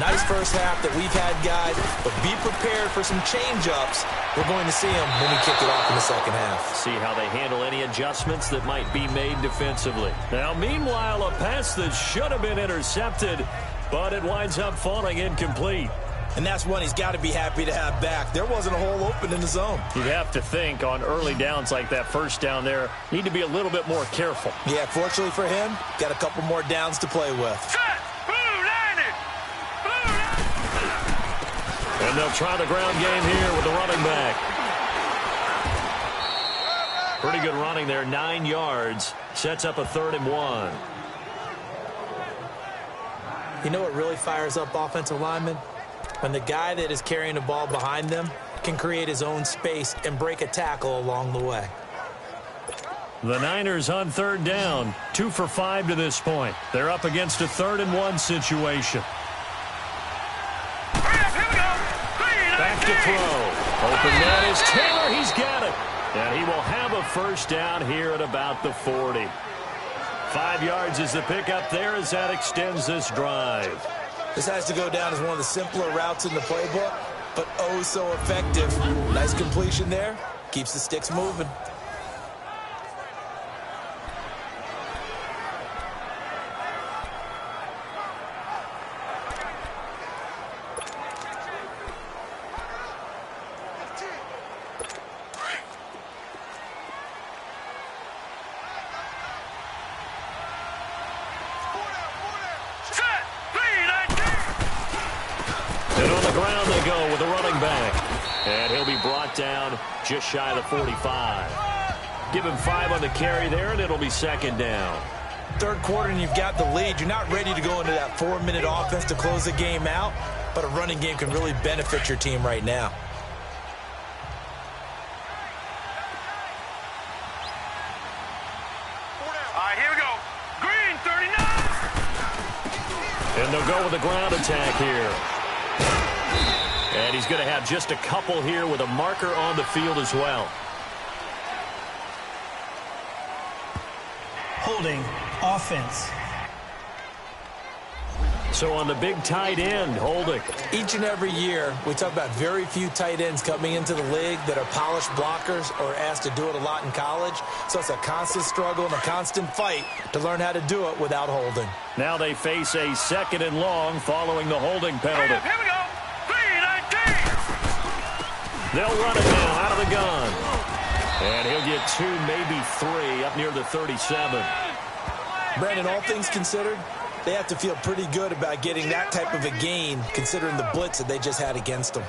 [SPEAKER 3] Nice first half that we've had, guys, but be prepared for some change-ups. We're going to see them when we kick it off in the second half.
[SPEAKER 2] See how they handle any adjustments that might be made defensively. Now, meanwhile, a pass that should have been intercepted, but it winds up falling incomplete.
[SPEAKER 3] And that's one he's got to be happy to have back. There wasn't a hole open in the zone.
[SPEAKER 2] You'd have to think on early downs like that first down there, need to be a little bit more careful.
[SPEAKER 3] Yeah, fortunately for him, got a couple more downs to play with.
[SPEAKER 4] Set. Blue landed. Blue landed.
[SPEAKER 2] And they'll try the ground game here with the running back. Pretty good running there, 9 yards. Sets up a 3rd and 1.
[SPEAKER 3] You know what really fires up offensive linemen? When the guy that is carrying the ball behind them can create his own space and break a tackle along the way.
[SPEAKER 2] The Niners on 3rd down, 2 for 5 to this point. They're up against a 3rd and 1 situation.
[SPEAKER 4] Here we go.
[SPEAKER 2] Back to throw. Open man is Taylor. He's got it. And he will have a first down here at about the 40. 5 yards is the pickup there as that extends this drive.
[SPEAKER 3] This has to go down as one of the simpler routes in the playbook, but oh so effective. Nice completion there. Keeps the sticks moving.
[SPEAKER 2] Down just shy of the 45. Give him 5 on the carry there, and it'll be 2nd down.
[SPEAKER 3] Third quarter, and you've got the lead. You're not ready to go into that 4-minute offense to close the game out, but a running game can really benefit your team right now.
[SPEAKER 4] All right, here we go. Green, 39.
[SPEAKER 2] And they'll go with the ground attack here. And he's going to have just a couple here with a marker on the field as well.
[SPEAKER 5] Holding offense.
[SPEAKER 2] So on the big tight end, holding.
[SPEAKER 3] Each and every year, we talk about very few tight ends coming into the league that are polished blockers or asked to do it a lot in college. So it's a constant struggle and a constant fight to learn how to do it without holding.
[SPEAKER 2] Now they face a 2nd and long following the holding penalty.
[SPEAKER 4] Here we go.
[SPEAKER 2] They'll run it now out of the gun. And he'll get 2, maybe 3 up near the 37.
[SPEAKER 3] Brandon, all things considered, they have to feel pretty good about getting that type of a gain considering the blitz that they just had against them.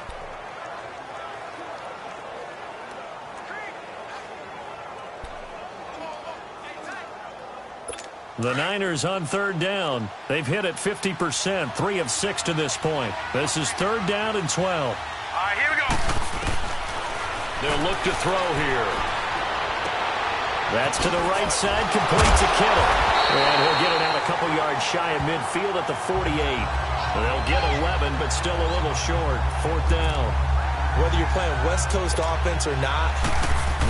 [SPEAKER 2] The Niners on 3rd down. They've hit it 50%, 3 of 6 to this point. This is 3rd down and 12.
[SPEAKER 4] All right, here we go.
[SPEAKER 2] They'll look to throw here. That's to the right side, complete to Kittle. And he'll get it out a couple yards shy of midfield at the 48. They'll get 11, but still a little short. 4th down.
[SPEAKER 3] Whether you're playing West Coast offense or not,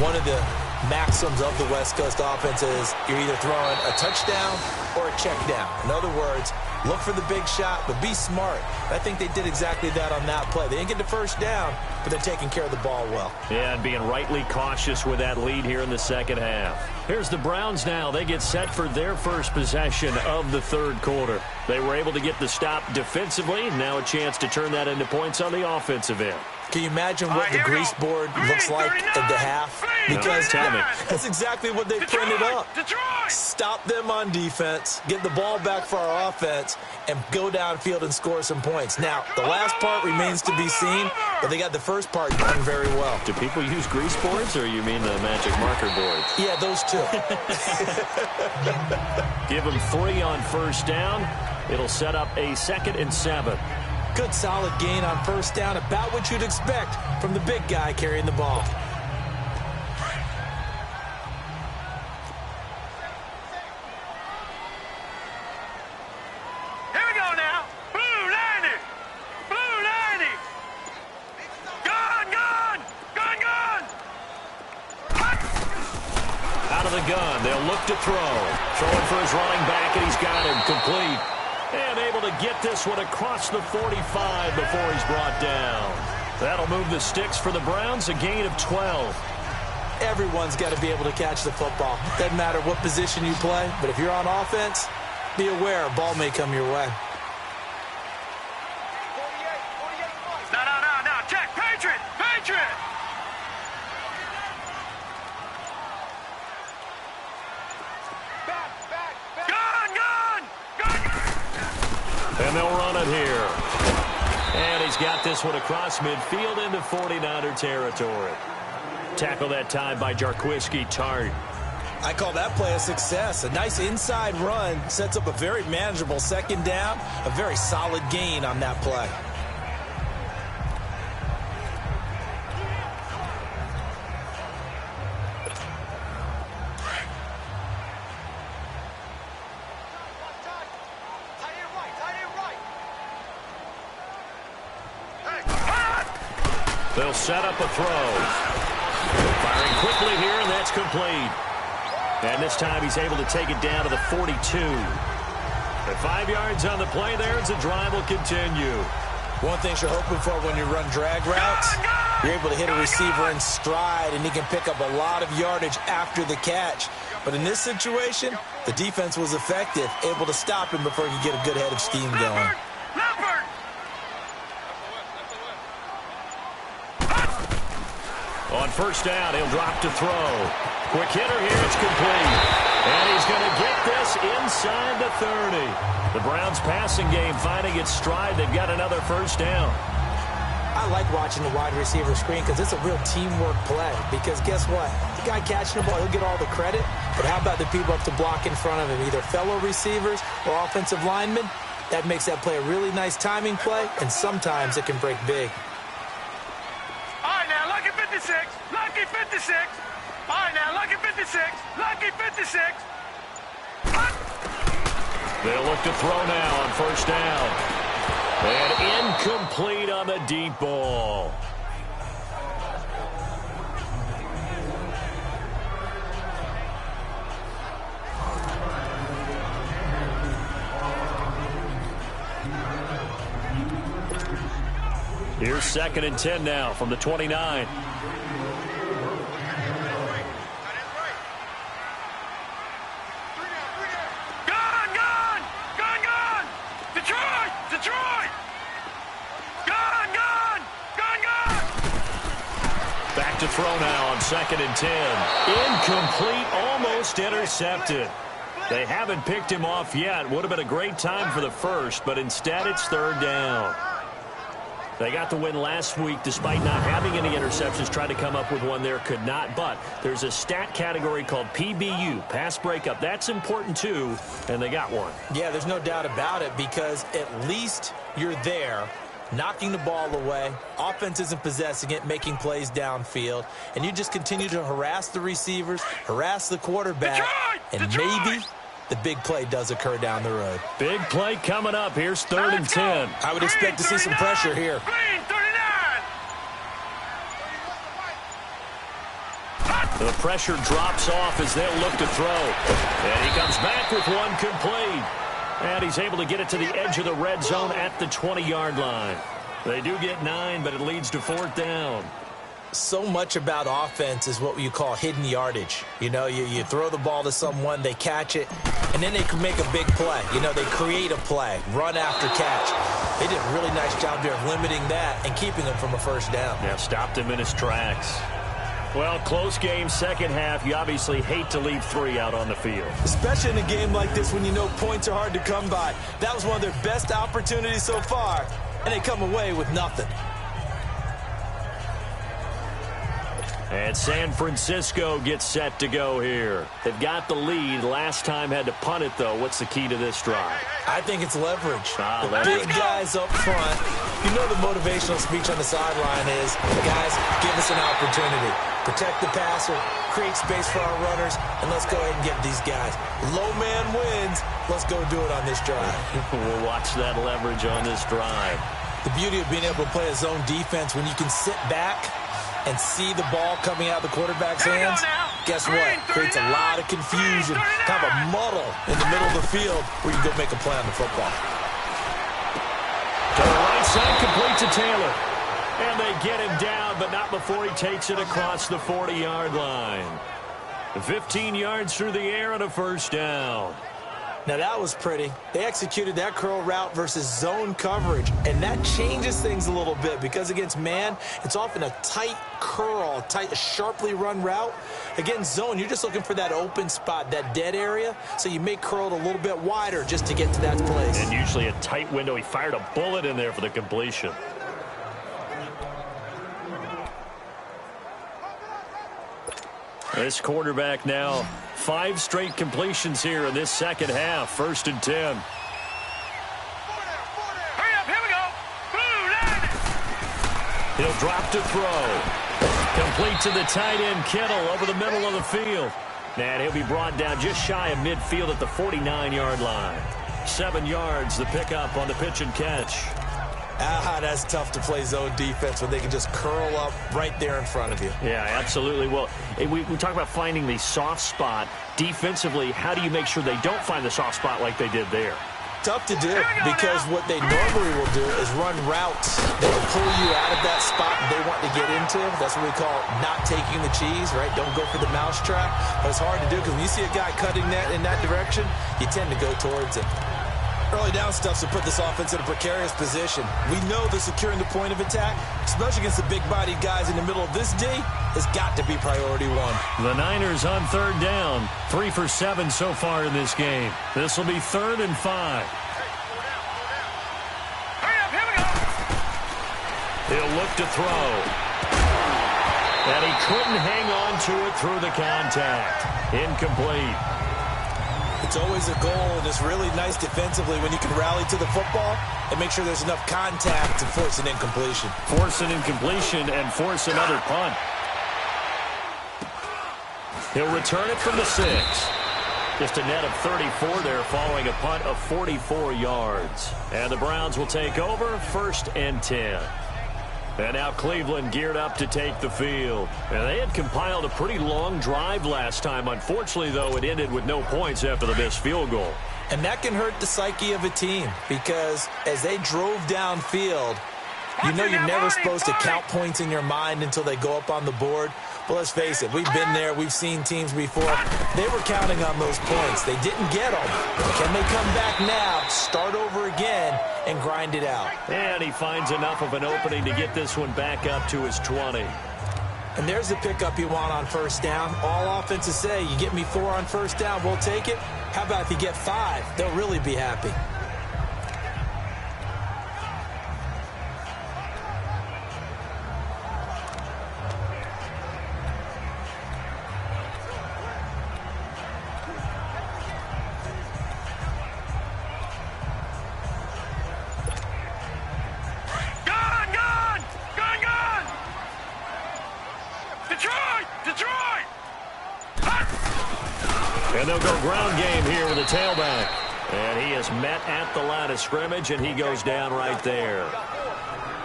[SPEAKER 3] one of the maxims of the West Coast offense is you're either throwing a touchdown or a check down. In other words, Look for the big shot, but be smart. I think they did exactly that on that play. They didn't get the first down, but they're taking care of the ball well.
[SPEAKER 2] Yeah, and being rightly cautious with that lead here in the second half. Here's the Browns now. They get set for their first possession of the third quarter. They were able to get the stop defensively. Now a chance to turn that into points on the offensive end.
[SPEAKER 3] Can you imagine what the grease board looks like at the half? Because that's exactly what they printed up. Stop them on defense, get the ball back for our offense, and go downfield and score some points. Now, the last part remains to be seen, but they got the first part done very well.
[SPEAKER 2] Do people use grease boards, or you mean the magic marker boards?
[SPEAKER 3] Yeah, those two.
[SPEAKER 2] Give them 3 on first down. It'll set up a 2nd and 7.
[SPEAKER 3] Good solid gain on first down, about what you'd expect from the big guy carrying the ball.
[SPEAKER 4] Here we go now. Blue 90. Blue 90. Gun.
[SPEAKER 2] Out of the gun, they'll look to throw. Throwing for his running back, and he's got him complete. And able to get this one across the 45 before he's brought down. That'll move the sticks for the Browns, a gain of 12.
[SPEAKER 3] Everyone's got to be able to catch the football. Doesn't matter what position you play, but if you're on offense, be aware a ball may come your way.
[SPEAKER 4] No. Check. Patriot.
[SPEAKER 2] And they'll run it here. And he's got this one across midfield into 49er territory. Tackle that time by Jarquiski Tart.
[SPEAKER 3] I call that play a success. A nice inside run sets up a very manageable second down. A very solid gain on that play.
[SPEAKER 2] They'll set up a throw. Firing quickly here, and that's complete. And this time he's able to take it down to the 42. At 5 yards on the play there, as the drive will continue.
[SPEAKER 3] One thing you're hoping for when you run drag routes, you're able to hit a receiver in stride, and he can pick up a lot of yardage after the catch. But in this situation, the defense was effective, able to stop him before he could get a good head of steam going.
[SPEAKER 2] On first down, he'll drop to throw. Quick hitter here, it's complete. And he's going to get this inside the 30. The Browns passing game finding its stride. They've got another first down.
[SPEAKER 3] I like watching the wide receiver screen because it's a real teamwork play. Because guess what? The guy catching the ball, he'll get all the credit. But how about the people up to block in front of him, either fellow receivers or offensive linemen? That makes that play a really nice timing play, and sometimes it can break big.
[SPEAKER 4] Lucky 56. All right, now, lucky 56. Lucky 56.
[SPEAKER 2] They'll look to throw now on first down. And incomplete on the deep ball. Here's 2nd and 10 now from the 29. Back to throw now on 2nd and 10. Incomplete, almost intercepted. They haven't picked him off yet. Would have been a great time for the first, but instead it's 3rd down. They got the win last week despite not having any interceptions. Tried to come up with one there, could not. But there's a stat category called PBU, pass breakup. That's important too, and they got one.
[SPEAKER 3] Yeah, there's no doubt about it because at least you're there knocking the ball away. Offense isn't possessing it, making plays downfield. And you just continue to harass the receivers, harass the quarterback, and maybe the big play does occur down the road.
[SPEAKER 2] Big play coming up. Here's 3rd and 10.
[SPEAKER 3] I would expect to see some pressure here.
[SPEAKER 2] The pressure drops off as they'll look to throw. And he comes back with one complete. And he's able to get it to the edge of the red zone at the 20-yard line. They do get 9, but it leads to 4th down.
[SPEAKER 3] So much about offense is what you call hidden yardage. You know, you throw the ball to someone, they catch it, and then they can make a big play. You know, they create a play, run after catch. They did a really nice job there of limiting that and keeping him from a first down.
[SPEAKER 2] Yeah, stopped him in his tracks. Well, close game, second half. You obviously hate to leave 3 out on the field.
[SPEAKER 3] Especially in a game like this when you know points are hard to come by. That was one of their best opportunities so far, and they come away with nothing.
[SPEAKER 2] And San Francisco gets set to go here. They've got the lead. Last time had to punt it, though. What's the key to this drive?
[SPEAKER 3] I think it's leverage. The
[SPEAKER 2] Leverage.
[SPEAKER 3] big guys up front. You know the motivational speech on the sideline is, guys, give us an opportunity. Protect the passer, create space for our runners, and let's go ahead and get these guys. Low man wins. Let's go do it on this drive.
[SPEAKER 2] We'll watch that leverage on this drive.
[SPEAKER 3] The beauty of being able to play a zone defense when you can sit back and see the ball coming out of the quarterback's hands, guess what? Creates a lot of confusion, kind of a muddle in the middle of the field where you go make a play on the football.
[SPEAKER 2] To the right side, complete to Taylor. And they get him down, but not before he takes it across the 40-yard line. 15 yards through the air and a first down.
[SPEAKER 3] Now, that was pretty. They executed that curl route versus zone coverage, and that changes things a little bit because against man, it's often a tight curl, tight, sharply run route. Against zone, you're just looking for that open spot, that dead area, so you may curl it a little bit wider just to get to that place.
[SPEAKER 2] And usually a tight window. He fired a bullet in there for the completion. This quarterback now 5 straight completions here in this second half. 1st and 10.
[SPEAKER 4] Hurry up, here we go. Blue,
[SPEAKER 2] He'll drop to throw. Complete to the tight end, Kittle, over the middle of the field. And he'll be brought down just shy of midfield at the 49-yard line. 7 yards, the pickup on the pitch and catch.
[SPEAKER 3] That's tough to play zone defense when they can just curl up right there in front of you.
[SPEAKER 2] Yeah, absolutely. Well, we talk about finding the soft spot. Defensively, how do you make sure they don't find the soft spot like they did there?
[SPEAKER 3] Tough to do because what they normally will do is run routes. They will pull you out of that spot they want to get into. That's what we call not taking the cheese, right? Don't go for the mousetrap. But it's hard to do because when you see a guy cutting that in that direction, you tend to go towards it. Early down stuff to put this offense in a precarious position. We know they're securing the point of attack, especially against the big-bodied guys in the middle of this D. Has got to be priority 1.
[SPEAKER 2] The Niners on 3rd down. 3 for 7 so far in this game. This will be 3rd and 5.
[SPEAKER 4] hurry up, here we go.
[SPEAKER 2] He'll look to throw. And he couldn't hang on to it through the contact. Incomplete.
[SPEAKER 3] It's always a goal, and it's really nice defensively when you can rally to the football and make sure there's enough contact to force an incompletion.
[SPEAKER 2] Force an incompletion and force another punt. He'll return it from the 6. Just a net of 34 there following a punt of 44 yards. And the Browns will take over 1st and 10. And now Cleveland geared up to take the field. And they had compiled a pretty long drive last time. Unfortunately, though, it ended with no points after the missed field goal.
[SPEAKER 3] And that can hurt the psyche of a team because as they drove downfield, you know you're never supposed to count points in your mind until they go up on the board. But let's face it, we've been there. We've seen teams before. They were counting on those points. They didn't get them. Can they come back now, start over again, and grind it out?
[SPEAKER 2] And he finds enough of an opening to get this one back up to his 20.
[SPEAKER 3] And there's the pickup you want on 1st down. All offenses say, you get me 4 on 1st down, we'll take it. How about if you get 5? They'll really be happy.
[SPEAKER 2] And they'll go ground game here with a tailback. And he is met at the line of scrimmage, and he goes down right there.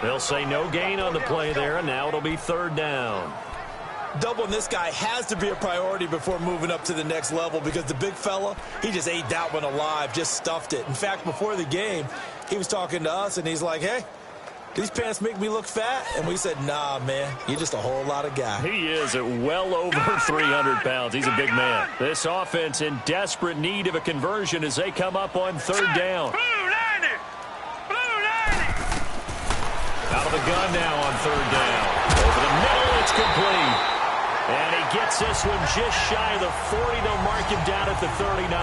[SPEAKER 2] They'll say no gain on the play there, and now it'll be 3rd down.
[SPEAKER 3] Doubling this guy has to be a priority before moving up to the next level because the big fella, he just ate that one alive, just stuffed it. In fact, before the game, he was talking to us, and he's like, hey, these pants make me look fat? And we said, nah, man, you're just a whole lot of guy.
[SPEAKER 2] He is at well over 300 pounds. He's a big man. This offense in desperate need of a conversion as they come up on third down.
[SPEAKER 4] Blue 90! Blue 90!
[SPEAKER 2] Out of the gun now on third down. Over the middle, it's complete. And he gets this one just shy of the 40. They'll mark him down at the 39.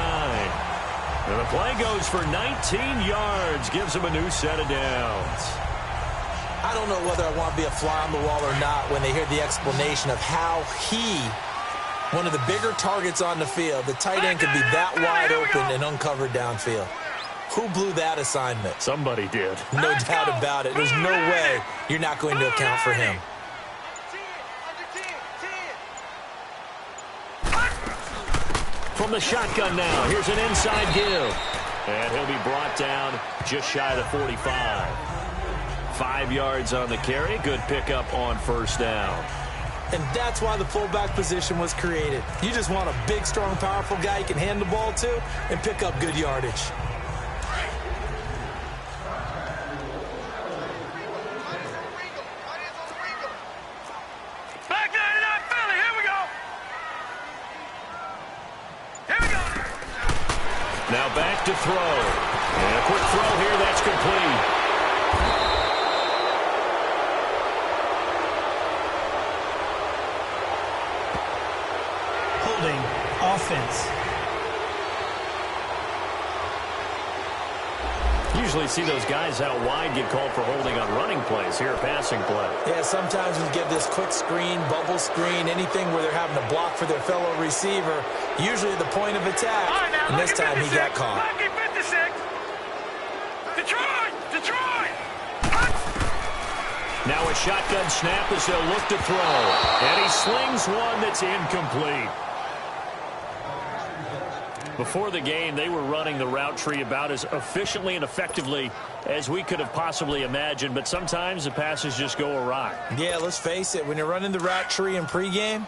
[SPEAKER 2] And the play goes for 19 yards. Gives him a new set of downs.
[SPEAKER 3] I don't know whether I want to be a fly on the wall or not when they hear the explanation of how he, one of the bigger targets on the field, the tight end could be that wide open and uncovered downfield. Who blew that assignment?
[SPEAKER 2] Somebody did.
[SPEAKER 3] No doubt about it. There's no way you're not going to account for him.
[SPEAKER 2] From the shotgun now, here's an inside give. And he'll be brought down just shy of the 45. 5 yards on the carry. Good pickup on first down.
[SPEAKER 3] And that's why the fullback position was created. You just want a big, strong, powerful guy you can hand the ball to and pick up good yardage.
[SPEAKER 2] Now back to throw. And a quick throw here, that's complete.
[SPEAKER 5] Holding offense.
[SPEAKER 2] Usually see those guys out wide get called for holding on running plays. Here, a passing play.
[SPEAKER 3] Yeah, sometimes we give this quick screen, bubble screen, anything where they're having to block for their fellow receiver, usually at the point of attack, and this time he got caught.
[SPEAKER 4] Lucky 56. Detroit!
[SPEAKER 2] Now a shotgun snap as they'll look to throw. And he slings one that's incomplete. Before the game, they were running the route tree about as efficiently and effectively as we could have possibly imagined, but sometimes the passes just go awry.
[SPEAKER 3] Yeah, let's face it, when you're running the route tree in pregame,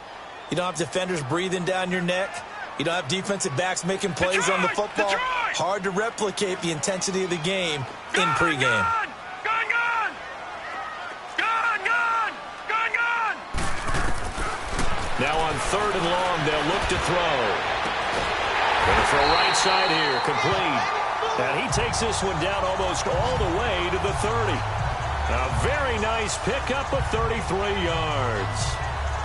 [SPEAKER 3] you don't have defenders breathing down your neck. You don't have defensive backs making plays on the football. Hard to replicate the intensity of the game in pregame.
[SPEAKER 2] Now on third and long, they'll look to throw. Going for a right side here, complete. And he takes this one down almost all the way to the 30. A very nice pickup of 33 yards.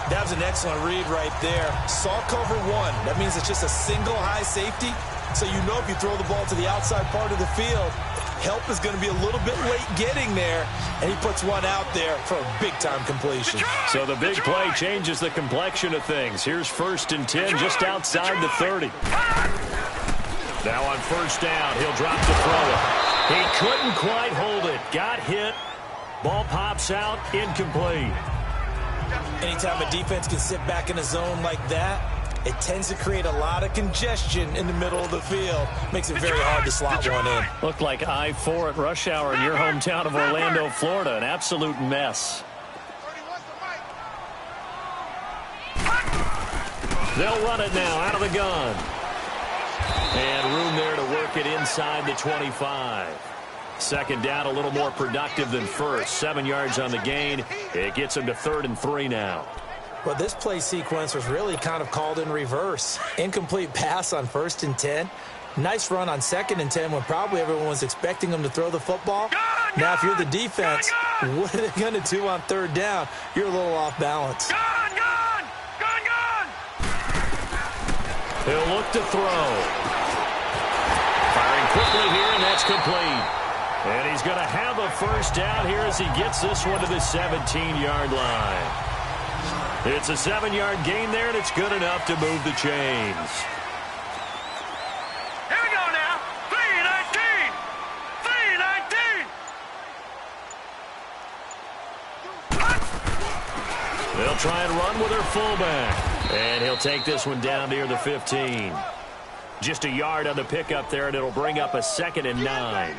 [SPEAKER 3] That was an excellent read right there. Saw cover one. That means it's just a single high safety. So you know if you throw the ball to the outside part of the field, help is going to be a little bit late getting there. And he puts one out there for a big-time completion.
[SPEAKER 2] So the big play changes the complexion of things. Here's 1st and 10 just outside the 30. Now on first down, he'll drop to throw it. He couldn't quite hold it. Got hit. Ball pops out, incomplete.
[SPEAKER 3] Anytime a defense can sit back in a zone like that, it tends to create a lot of congestion in the middle of the field. Makes it very hard to slot one in.
[SPEAKER 2] Looked like I-4 at rush hour in your hometown of Orlando, Florida. An absolute mess. They'll run it now out of the gun. And room there to work it inside the 25. Second down, a little more productive than first. 7 yards on the gain. It gets him to 3rd and 3 now.
[SPEAKER 3] Well, this play sequence was really kind of called in reverse. Incomplete pass on 1st and 10. Nice run on 2nd and 10 when probably everyone was expecting him to throw the football. Now, if you're the defense, what are they going to do on 3rd down? You're a little off balance.
[SPEAKER 2] He'll look to throw. Firing quickly here, and that's complete. And he's going to have a first down here as he gets this one to the 17-yard line. It's a 7-yard gain there, and it's good enough to move the chains.
[SPEAKER 4] Here we go now. 3-19. 3-19.
[SPEAKER 2] They'll try and run with their fullback. And he'll take this one down near the 15. Just a yard on the pickup there, and it'll bring up a 2nd and 9.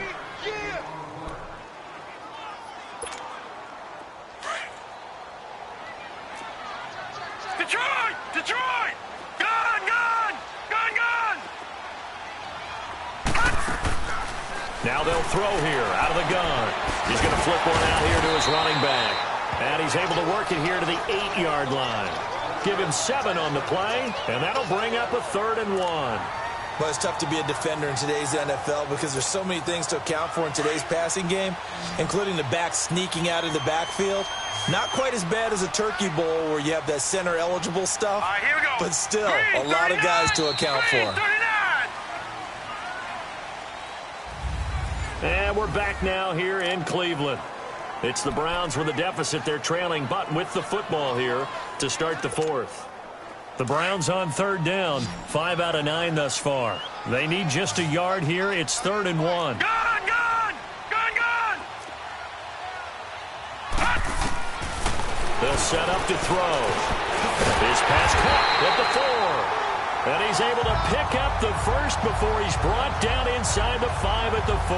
[SPEAKER 2] Now they'll throw here out of the gun. He's going to flip one out here to his running back. And he's able to work it here to the 8-yard line. Give him 7 on the play, and that'll bring up a 3rd and 1.
[SPEAKER 3] Well, it's tough to be a defender in today's NFL because there's so many things to account for in today's passing game, including the back sneaking out of the backfield. Not quite as bad as a turkey bowl where you have that center-eligible stuff,
[SPEAKER 4] Here we go.
[SPEAKER 3] but still
[SPEAKER 4] Green,
[SPEAKER 3] a lot
[SPEAKER 4] 39,
[SPEAKER 3] of guys to account
[SPEAKER 4] Green,
[SPEAKER 3] for.
[SPEAKER 4] 39.
[SPEAKER 2] And we're back now here in Cleveland. It's the Browns with a deficit. They're trailing, but with the football here to start the 4th. The Browns on 3rd down, 5 out of 9 thus far. They need just a yard here. It's 3rd and 1.
[SPEAKER 4] Gun, gun! Gun, gun!
[SPEAKER 2] They'll set up to throw. His pass caught at the 4. And he's able to pick up the first before he's brought down inside the 5 at the 4.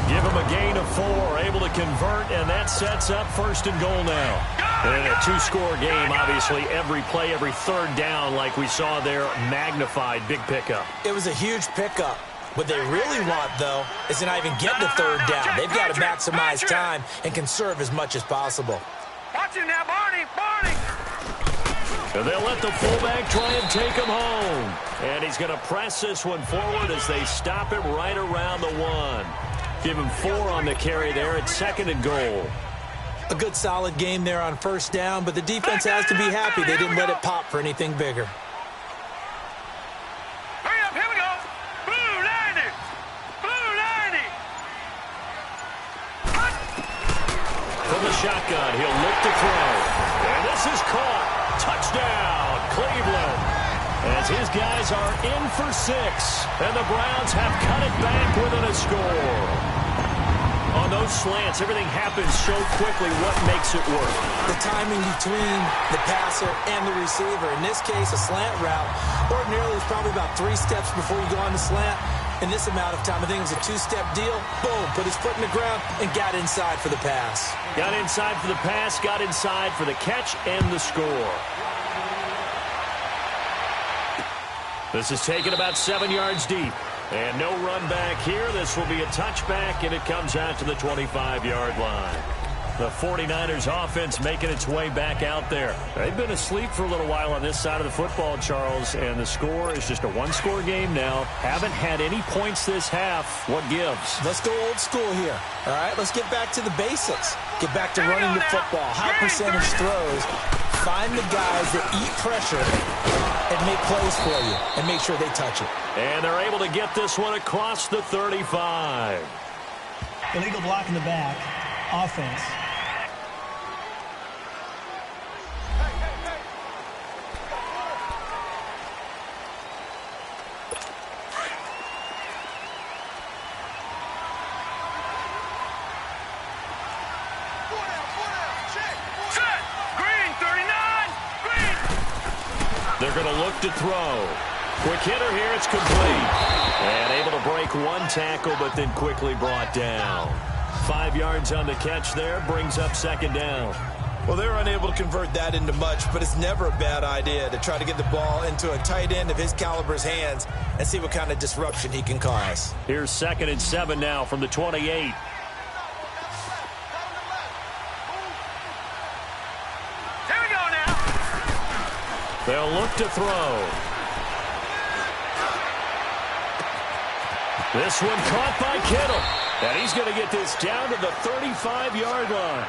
[SPEAKER 2] Give him a gain of 4, able to convert, and that sets up 1st and goal now. And in a 2-score game, obviously, every play, every 3rd down, like we saw there, magnified, big pickup.
[SPEAKER 3] It was a huge pickup. What they really want, though, is to not even get to 3rd down. They've got to maximize time and conserve as much as possible.
[SPEAKER 4] Watch him now, Barney! Barney!
[SPEAKER 2] And they'll let the fullback try and take him home. And he's going to press this one forward as they stop him right around the 1. Give him 4 on the carry there at 2nd and goal.
[SPEAKER 3] A good solid game there on 1st down, but the defense has to be happy they didn't let it pop for anything bigger.
[SPEAKER 4] Hurry up, here we go! Blue 90! Blue 90!
[SPEAKER 2] From the shotgun, he'll look to throw. And this is caught. Touchdown, Cleveland. As his guys are in for 6. And the Browns have cut it back within a score. On those slants, everything happens so quickly. What makes it work?
[SPEAKER 3] The timing between the passer and the receiver. In this case, a slant route. Ordinarily, it's probably about 3 steps before you go on the slant. In this amount of time, I think it was a 2-step deal. Boom, put his foot in the ground and got inside for the pass.
[SPEAKER 2] Got inside for the pass, got inside for the catch and the score. This is taken about 7 yards deep. And no run back here. This will be a touchback, and it comes out to the 25-yard line. The 49ers offense making its way back out there. They've been asleep for a little while on this side of the football, Charles, and the score is just a 1-score game now. Haven't had any points this half. What gives?
[SPEAKER 3] Let's go old school here. All right, let's get back to the basics. Get back to running the football, high percentage throws. Find the guys that eat pressure and make plays for you and make sure they touch it.
[SPEAKER 2] And they're able to get this one across the 35.
[SPEAKER 5] Illegal block in the back. Offense.
[SPEAKER 2] They're going to look to throw. Quick hitter here. It's complete. And able to break 1 tackle, but then quickly brought down. 5 yards on the catch there. Brings up 2nd down.
[SPEAKER 3] Well, they're unable to convert that into much, but it's never a bad idea to try to get the ball into a tight end of his caliber's hands and see what kind of disruption he can cause.
[SPEAKER 2] Here's 2nd and 7 now from the 28.
[SPEAKER 4] Here we go now.
[SPEAKER 2] They'll look to throw. This one caught by Kittle. And he's going to get this down to the 35-yard line.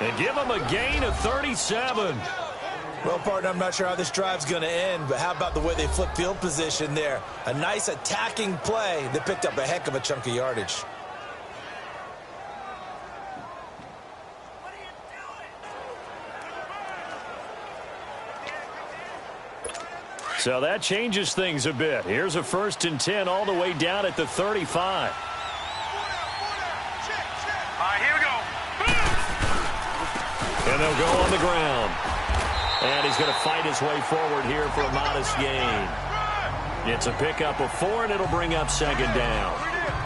[SPEAKER 2] And give him a gain of 37.
[SPEAKER 3] Well, partner, I'm not sure how this drive's going to end, but how about the way they flip field position there? A nice attacking play that picked up a heck of a chunk of yardage.
[SPEAKER 2] So that changes things a bit. Here's a 1st and 10 all the way down at the 35.
[SPEAKER 4] Here we go.
[SPEAKER 2] And they'll go on the ground. And he's going to fight his way forward here for a modest gain. It's a pickup of 4, and it'll bring up 2nd down.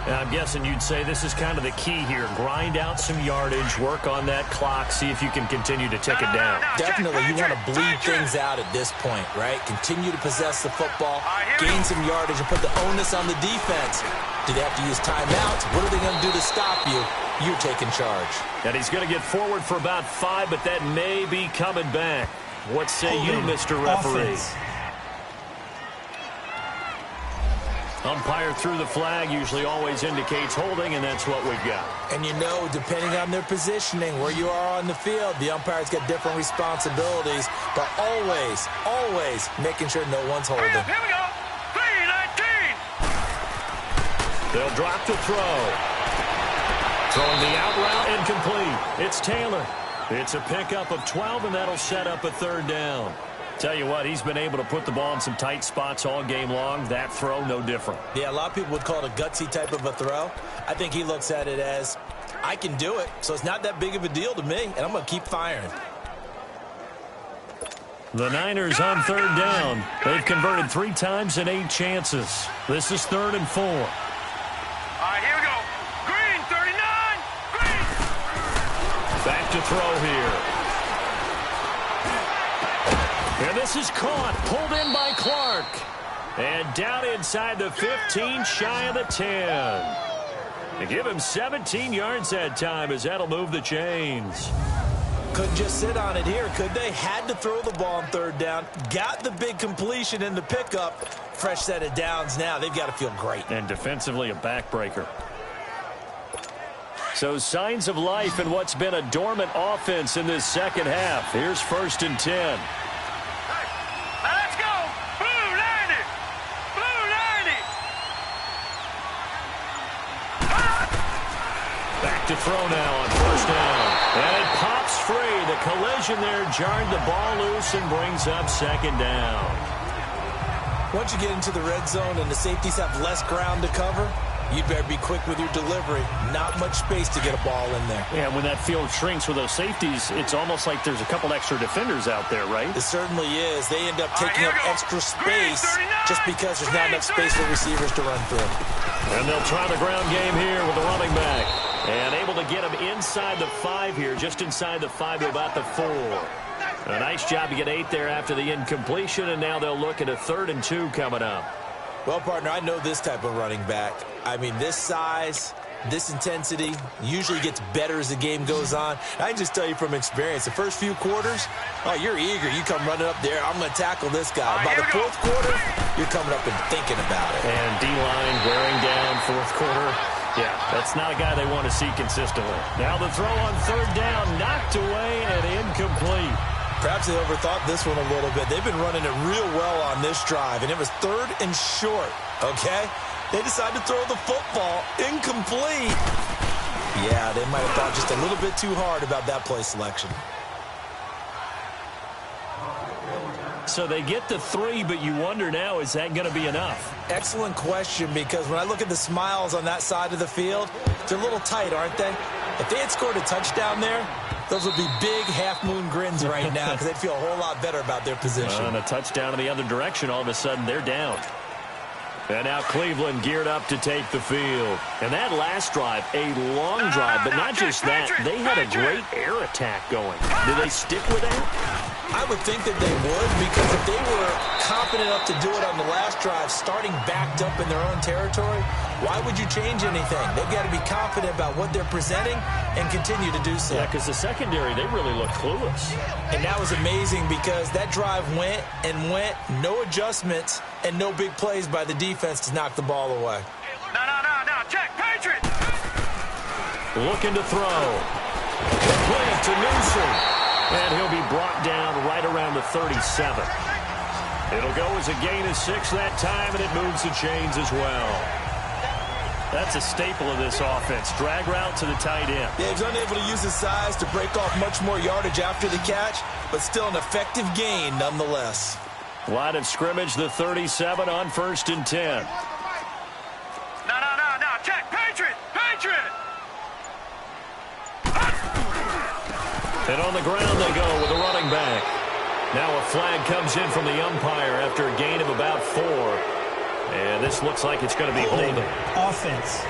[SPEAKER 2] And I'm guessing you'd say this is kind of the key here. Grind out some yardage, work on that clock, see if you can continue to tick it down.
[SPEAKER 3] Definitely, you want to bleed things out at this point, right? Continue to possess the football, gain some yardage, and put the onus on the defense. Do they have to use timeouts? What are they going to do to stop you? You're taking charge.
[SPEAKER 2] And he's going to get forward for about 5, but that may be coming back. What say you, Mr. Referee?
[SPEAKER 5] Offense.
[SPEAKER 2] Umpire threw the flag, usually always indicates holding, and that's what we've got.
[SPEAKER 3] And you know, depending on their positioning, where you are on the field, the umpires get different responsibilities, but always, always making sure no one's holding.
[SPEAKER 4] Here we go. 3-19.
[SPEAKER 2] They'll drop to throw. Throwing the out route incomplete. It's Taylor. It's a pickup of 12, and that'll set up a third down. Tell you what, he's been able to put the ball in some tight spots all game long. That throw, no different.
[SPEAKER 3] Yeah, a lot of people would call it a gutsy type of a throw. I think he looks at it as, I can do it, so it's not that big of a deal to me, and I'm going to keep firing.
[SPEAKER 2] The Niners on third down. They've converted 3 times in 8 chances. This is 3rd and 4.
[SPEAKER 4] All right, here we go. Green, 39. Green.
[SPEAKER 2] Back to throw here. And this is caught, pulled in by Clark. And down inside the 15, shy of the 10. They give him 17 yards that time as that'll move the chains.
[SPEAKER 3] Couldn't just sit on it here, could they? Had to throw the ball on third down. Got the big completion in the pickup. Fresh set of downs now. They've got to feel great.
[SPEAKER 2] And defensively, a backbreaker. So signs of life in what's been a dormant offense in this second half. Here's 1st and 10.
[SPEAKER 4] Now let's go. Blue 90. Blue 90.
[SPEAKER 2] Back to throw now on 1st down. And it pops free. The collision there jarred the ball loose and brings up 2nd down.
[SPEAKER 3] Once you get into the red zone and the safeties have less ground to cover, you'd better be quick with your delivery. Not much space to get a ball in there.
[SPEAKER 2] Yeah, when that field shrinks with those safeties, it's almost like there's a couple extra defenders out there, right?
[SPEAKER 3] It certainly is. They end up taking up extra space just because there's not enough space for receivers to run through.
[SPEAKER 2] And they'll try the ground game here with the running back. And able to get him inside the 5 here, just inside the 5 to about the 4. A nice job to get 8 there after the incompletion, and now they'll look at a 3rd and 2 coming up.
[SPEAKER 3] Well, partner, I know this type of running back. I mean, this size, this intensity usually gets better as the game goes on. I can just tell you from experience, the first few quarters, oh, you're eager. You come running up there, I'm going to tackle this guy. By the 4th quarter, you're coming up and thinking about it.
[SPEAKER 2] And D-line wearing down 4th quarter. Yeah, that's not a guy they want to see consistently. Now the throw on 3rd down, knocked away and incomplete.
[SPEAKER 3] Perhaps they overthought this one a little bit. They've been running it real well on this drive, and it was 3rd and short, okay? They decided to throw the football incomplete. Yeah, they might have thought just a little bit too hard about that play selection.
[SPEAKER 2] So they get the 3, but you wonder now, is that going to be enough?
[SPEAKER 3] Excellent question, because when I look at the smiles on that side of the field, they're a little tight, aren't they? If they had scored a touchdown there, those would be big half-moon grins right now because they'd feel a whole lot better about their position.
[SPEAKER 2] And a touchdown in the other direction, all of a sudden they're down. And now Cleveland geared up to take the field. And that last drive, a long drive, but not just that. They had a great air attack going. Do they stick with that?
[SPEAKER 3] I would think that they would, because if they were confident enough to do it on the last drive, starting backed up in their own territory, why would you change anything? They've got to be confident about what they're presenting and continue to do so.
[SPEAKER 2] Yeah, because the secondary, they really look clueless.
[SPEAKER 3] And that was amazing because that drive went and went, no adjustments, and no big plays by the defense to knock the ball away.
[SPEAKER 4] No. Check, Patriot.
[SPEAKER 2] Looking to throw. Complete to Newsom. And he'll be brought down right around the 37. It'll go as a gain of 6 that time, and it moves the chains as well. That's a staple of this offense. Drag route to the tight end.
[SPEAKER 3] Yeah, he's unable to use his size to break off much more yardage after the catch, but still an effective gain nonetheless.
[SPEAKER 2] Line of scrimmage, the 37 on 1st and 10.
[SPEAKER 4] No. Check, Patriot.
[SPEAKER 2] And on the ground they go with a running back. Now a flag comes in from the umpire after a gain of about 4. And this looks like it's going to be holding.
[SPEAKER 5] Offense.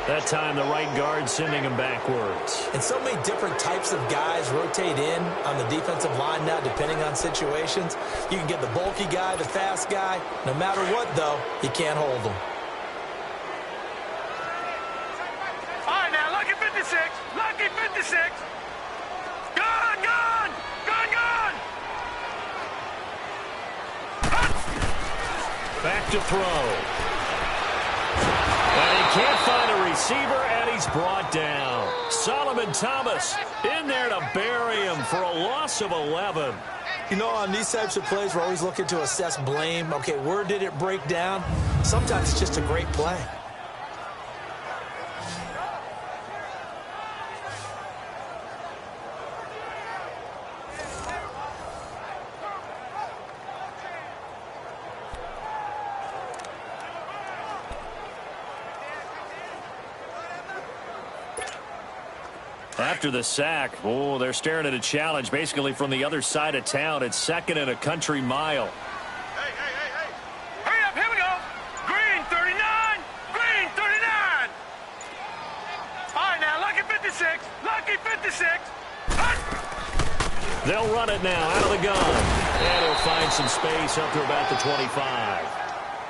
[SPEAKER 2] That time the right guard sending him backwards.
[SPEAKER 3] And so many different types of guys rotate in on the defensive line now, depending on situations. You can get the bulky guy, the fast guy. No matter what, though, you can't hold them.
[SPEAKER 4] All right, now, lucky 56. Lucky 56. Gone, gone. Gone, gone.
[SPEAKER 2] Back to throw. And he can't find a receiver, and he's brought down. Solomon Thomas in there to bury him for a loss of 11.
[SPEAKER 3] You know, on these types of plays, we're always looking to assess blame. Okay, where did it break down? Sometimes it's just a great play.
[SPEAKER 2] After the sack, oh, they're staring at a challenge basically from the other side of town. It's 2nd and a country mile.
[SPEAKER 4] Hey. Hurry up, here we go. Green 39. Green 39. All right, now, lucky 56. Lucky 56.
[SPEAKER 2] They'll run it now out of the gun. And he'll find some space up to about the 25.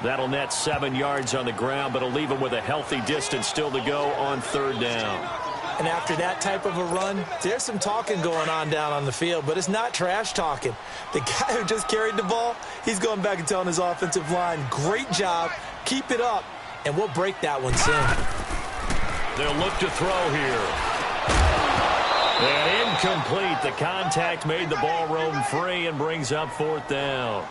[SPEAKER 2] That'll net 7 yards on the ground, but it'll leave him with a healthy distance still to go on 3rd down.
[SPEAKER 3] And after that type of a run, there's some talking going on down on the field, but it's not trash talking. The guy who just carried the ball, he's going back and telling his offensive line, great job, keep it up, and we'll break that one soon.
[SPEAKER 2] They'll look to throw here. And incomplete. The contact made the ball roam free and brings up 4th down.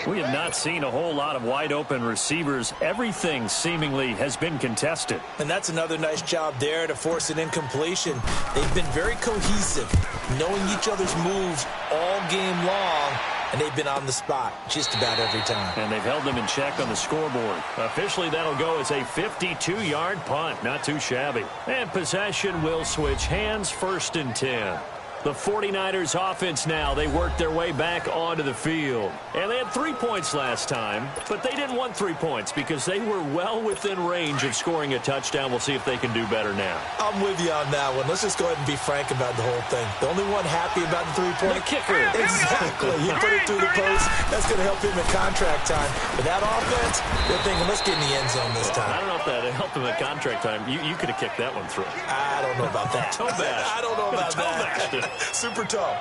[SPEAKER 2] We have not seen a whole lot of wide-open receivers. Everything seemingly has been contested.
[SPEAKER 3] And that's another nice job there to force an incompletion. They've been very cohesive, knowing each other's moves all game long, and they've been on the spot just about every time.
[SPEAKER 2] And they've held them in check on the scoreboard. Officially, that'll go as a 52-yard punt. Not too shabby. And possession will switch hands, 1st and 10. The 49ers offense now, they worked their way back onto the field. And they had 3 points last time, but they didn't want 3 points because they were well within range of scoring a touchdown. We'll see if they can do better now.
[SPEAKER 3] I'm with you on that one. Let's just go ahead and be frank about the whole thing. The only one happy about the 3-point
[SPEAKER 2] The kicker.
[SPEAKER 3] Exactly. He put it through the post. That's going to help him in contract time. But that offense, they're thinking, let's get in the end zone this time.
[SPEAKER 2] I don't know if that helped him at contract time. You could have kicked that one through.
[SPEAKER 3] I don't know about that.
[SPEAKER 2] Toe bash.
[SPEAKER 3] I don't know about
[SPEAKER 2] Toe
[SPEAKER 3] that.
[SPEAKER 2] bash.
[SPEAKER 3] Super tough.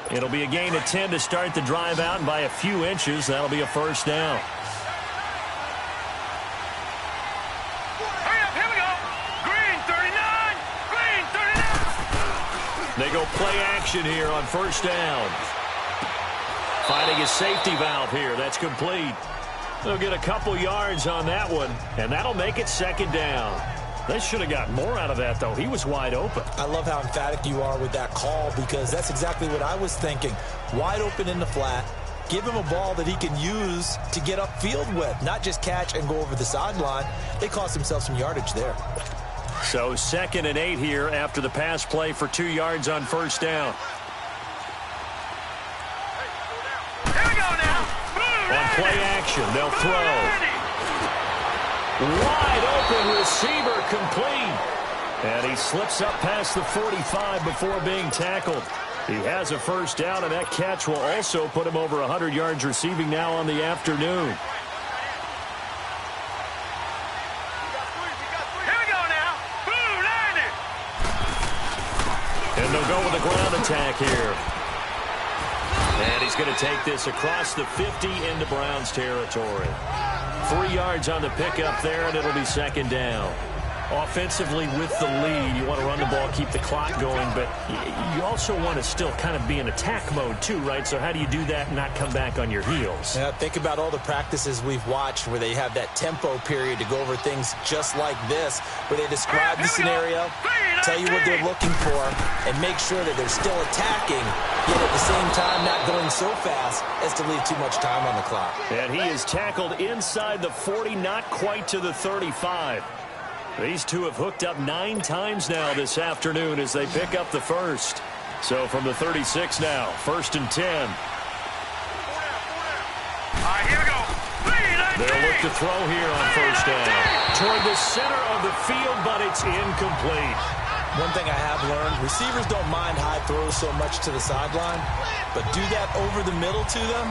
[SPEAKER 2] It'll be a gain of 10 to start the drive out, and by a few inches, that'll be a 1st down.
[SPEAKER 4] Hurry up, here we go. Green 39. Green 39.
[SPEAKER 2] They go play action here on 1st down. Finding his safety valve here. That's complete. They'll get a couple yards on that one, and that'll make it 2nd down. They should have got more out of that, though. He was wide open.
[SPEAKER 3] I love how emphatic you are with that call because that's exactly what I was thinking. Wide open in the flat. Give him a ball that he can use to get upfield with, not just catch and go over the sideline. They cost themselves some yardage there.
[SPEAKER 2] So 2nd and 8 here after the pass play for 2 yards on 1st down.
[SPEAKER 4] Here we go now.
[SPEAKER 2] On play action, they'll throw. Wide open receiver complete. And he slips up past the 45 before being tackled. He has a 1st down, and that catch will also put him over 100 yards receiving now on the afternoon.
[SPEAKER 4] Here we go now. Blue 90.
[SPEAKER 2] And they'll go with a ground attack here. And he's going to take this across the 50 into Browns territory. 3 yards on the pickup there, and it'll be 2nd down. Offensively with the lead, you want to run the ball, keep the clock going, but you also want to still kind of be in attack mode too, right? So how do you do that and not come back on your heels?
[SPEAKER 3] Yeah, think about all the practices we've watched where they have that tempo period to go over things just like this, where they describe the scenario, tell you what they're looking for, and make sure that they're still attacking, yet at the same time not going so fast as to leave too much time on the clock.
[SPEAKER 2] And he is tackled inside the 40, not quite to the 35. These two have hooked up 9 times now this afternoon as they pick up the 1st. So from the 36 now, 1st and 10.
[SPEAKER 4] All right, here we go.
[SPEAKER 2] They'll look to throw here on first down. Toward the center of the field, but it's incomplete.
[SPEAKER 3] One thing I have learned, receivers don't mind high throws so much to the sideline, but do that over the middle to them,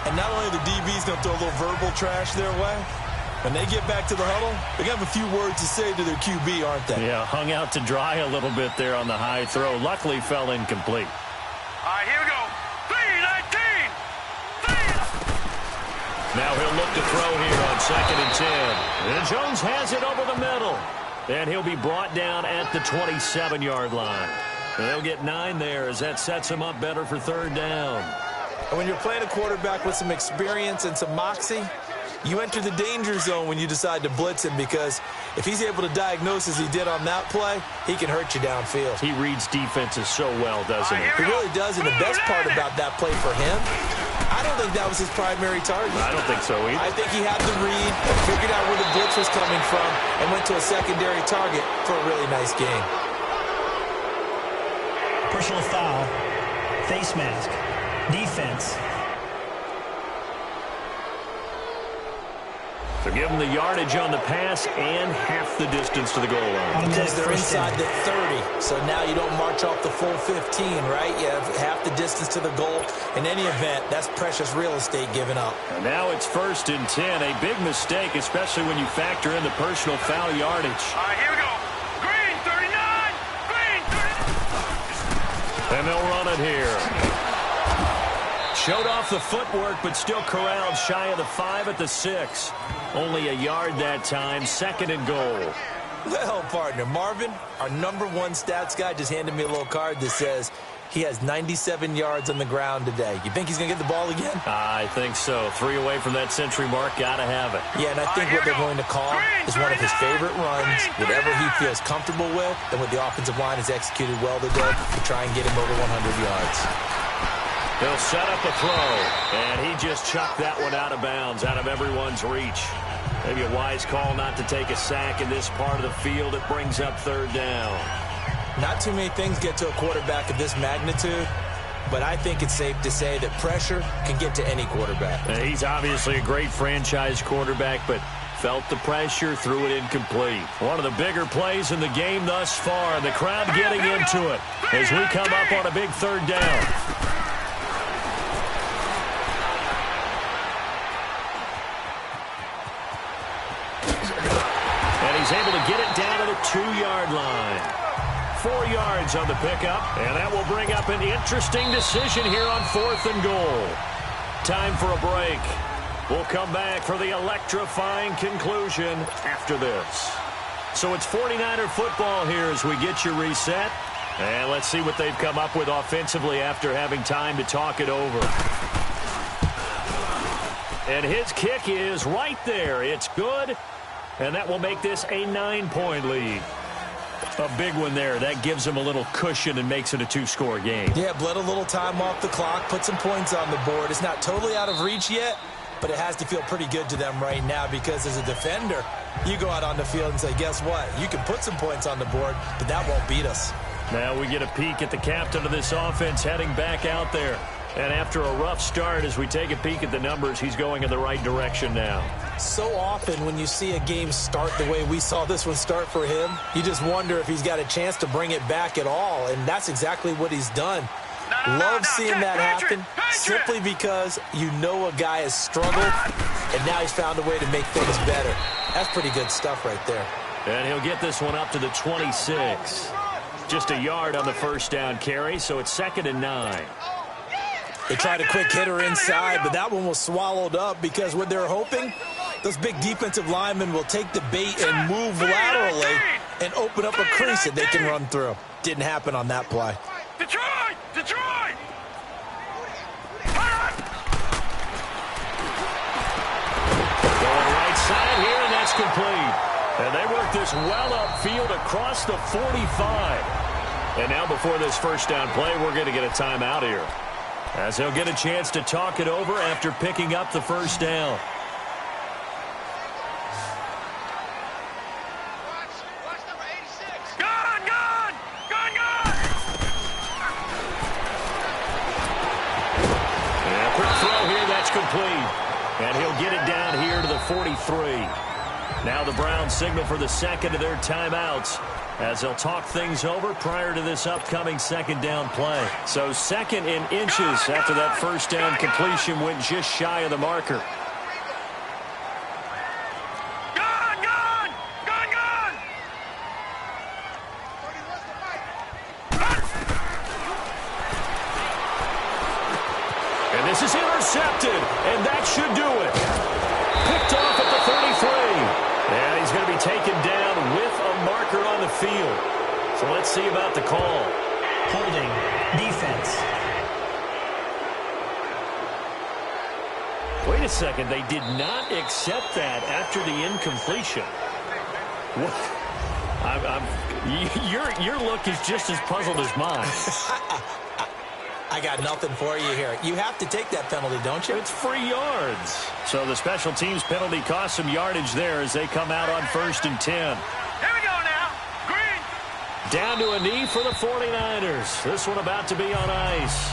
[SPEAKER 3] and not only the DB's going to throw a little verbal trash their way, when they get back to the huddle, they're going to have a few words to say to their QB, aren't they?
[SPEAKER 2] Yeah, hung out to dry a little bit there on the high throw. Luckily fell incomplete.
[SPEAKER 4] All right, here we go. 3-19.
[SPEAKER 2] Now he'll look to throw here on 2nd and 10. And Jones has it over the middle. And he'll be brought down at the 27-yard line. They'll get 9 there as that sets him up better for 3rd down.
[SPEAKER 3] And when you're playing a quarterback with some experience and some moxie, you enter the danger zone when you decide to blitz him, because if he's able to diagnose as he did on that play, he can hurt you downfield.
[SPEAKER 2] He reads defenses so well, doesn't he?
[SPEAKER 3] He really does, and the best part about that play for him, I don't think that was his primary target.
[SPEAKER 2] I don't think so either.
[SPEAKER 3] I think he had the read, figured out where the blitz was coming from, and went to a secondary target for a really nice game.
[SPEAKER 5] Personal foul. Face mask. Defense.
[SPEAKER 2] So give them the yardage on the pass and half the distance to the goal line.
[SPEAKER 3] Because they're inside the 30, so now you don't march off the full 15, right? You have half the distance to the goal. In any event, that's precious real estate given up.
[SPEAKER 2] And now it's 1st and 10, a big mistake, especially when you factor in the personal foul yardage.
[SPEAKER 4] All right, here we go. Green 39. Green 39.
[SPEAKER 2] And they'll run it here. Showed off the footwork, but still corralled shy of the 5 at the 6. Only a yard that time, 2nd and goal.
[SPEAKER 3] Well, partner, Marvin, our #1 stats guy, just handed me a little card that says he has 97 yards on the ground today. You think he's going to get the ball again?
[SPEAKER 2] I think so. 3 away from that century mark, got to have it.
[SPEAKER 3] Yeah, and I think what they're going to call is one of his favorite runs, whatever he feels comfortable with, and what the offensive line has executed well today to try and get him over 100 yards.
[SPEAKER 2] He'll set up a throw, and he just chucked that one out of bounds, out of everyone's reach. Maybe a wise call not to take a sack in this part of the field. It brings up 3rd down.
[SPEAKER 3] Not too many things get to a quarterback of this magnitude, but I think it's safe to say that pressure can get to any quarterback.
[SPEAKER 2] He's obviously a great franchise quarterback, but felt the pressure, threw it incomplete. One of the bigger plays in the game thus far, and the crowd getting into it as we come up on a big 3rd down. He's able to get it down to the 2-yard line. 4 yards on the pickup, and that will bring up an interesting decision here on 4th and goal. Time for a break. We'll come back for the electrifying conclusion after this. So it's 49er football here as we get you reset. And let's see what they've come up with offensively after having time to talk it over. And his kick is right there. It's good. And that will make this a 9-point lead. A big one there. That gives them a little cushion and makes it a 2-score game.
[SPEAKER 3] Yeah, bled a little time off the clock, put some points on the board. It's not totally out of reach yet, but it has to feel pretty good to them right now, because as a defender, you go out on the field and say, guess what? You can put some points on the board, but that won't beat us.
[SPEAKER 2] Now we get a peek at the captain of this offense heading back out there. And after a rough start, as we take a peek at the numbers, he's going in the right direction now.
[SPEAKER 3] So often when you see a game start the way we saw this one start for him, you just wonder if he's got a chance to bring it back at all, and that's exactly what he's done. Love seeing that happen, simply because you know a guy has struggled, and now he's found a way to make things better. That's pretty good stuff right there.
[SPEAKER 2] And he'll get this one up to the 26. Just a yard on the 1st down carry, so it's 2nd and 9.
[SPEAKER 3] They tried a quick hitter inside, but that one was swallowed up, because what they're hoping, those big defensive linemen will take the bait and move laterally and open up a crease that they can run through. Didn't happen on that play.
[SPEAKER 4] Detroit! Detroit!
[SPEAKER 2] Going right side here, and that's complete. And they work this well upfield across the 45. And now before this 1st down play, we're going to get a timeout here, as he'll get a chance to talk it over after picking up the 1st down.
[SPEAKER 4] Watch number 86. Gone! Gone! Gone! Gone!
[SPEAKER 2] And a quick throw here, that's complete. And he'll get it down here to the 45. 3. Now the Browns signal for the second of their timeouts as they'll talk things over prior to this upcoming second down play. So second in inches after that first down completion went just shy of the marker. And this is intercepted, and that should do it. Picked off at the 33. And he's going to be taken down with a marker on the field. So let's see about the call.
[SPEAKER 5] Holding. Defense.
[SPEAKER 2] Wait a second. They did not accept that after the incompletion. What? Your look is just as puzzled as mine.
[SPEAKER 3] I got nothing for you here. You have to take that penalty, don't you?
[SPEAKER 2] It's free yards. So the special teams penalty cost some yardage there as they come out on 1st and 10.
[SPEAKER 4] Here we go now. Green.
[SPEAKER 2] Down to a knee for the 49ers. This one about to be on ice.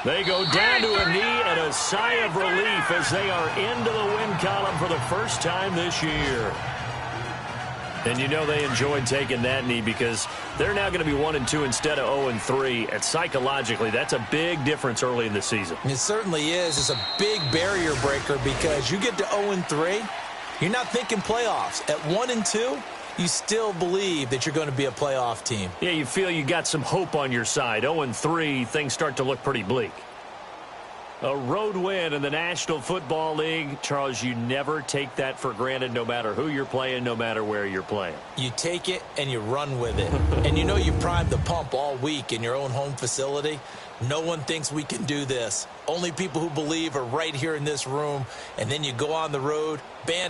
[SPEAKER 2] They go down to a knee and a sigh of relief as they are into the win column for the first time this year. And you know they enjoyed taking that knee because they're now going to be 1-2 instead of 0-3. And psychologically, that's a big difference early in the season.
[SPEAKER 3] It certainly is. It's a big barrier breaker because you get to 0-3, you're not thinking playoffs. At 1-2, you still believe that you're going to be a playoff team.
[SPEAKER 2] Yeah, you feel you got some hope on your side. 0-3, things start to look pretty bleak. A road win in the National Football League. Charles, you never take that for granted no matter who you're playing, no matter where you're playing.
[SPEAKER 3] You take it and you run with it. And you know you primed the pump all week in your own home facility. No one thinks we can do this. Only people who believe are right here in this room. And then you go on the road, band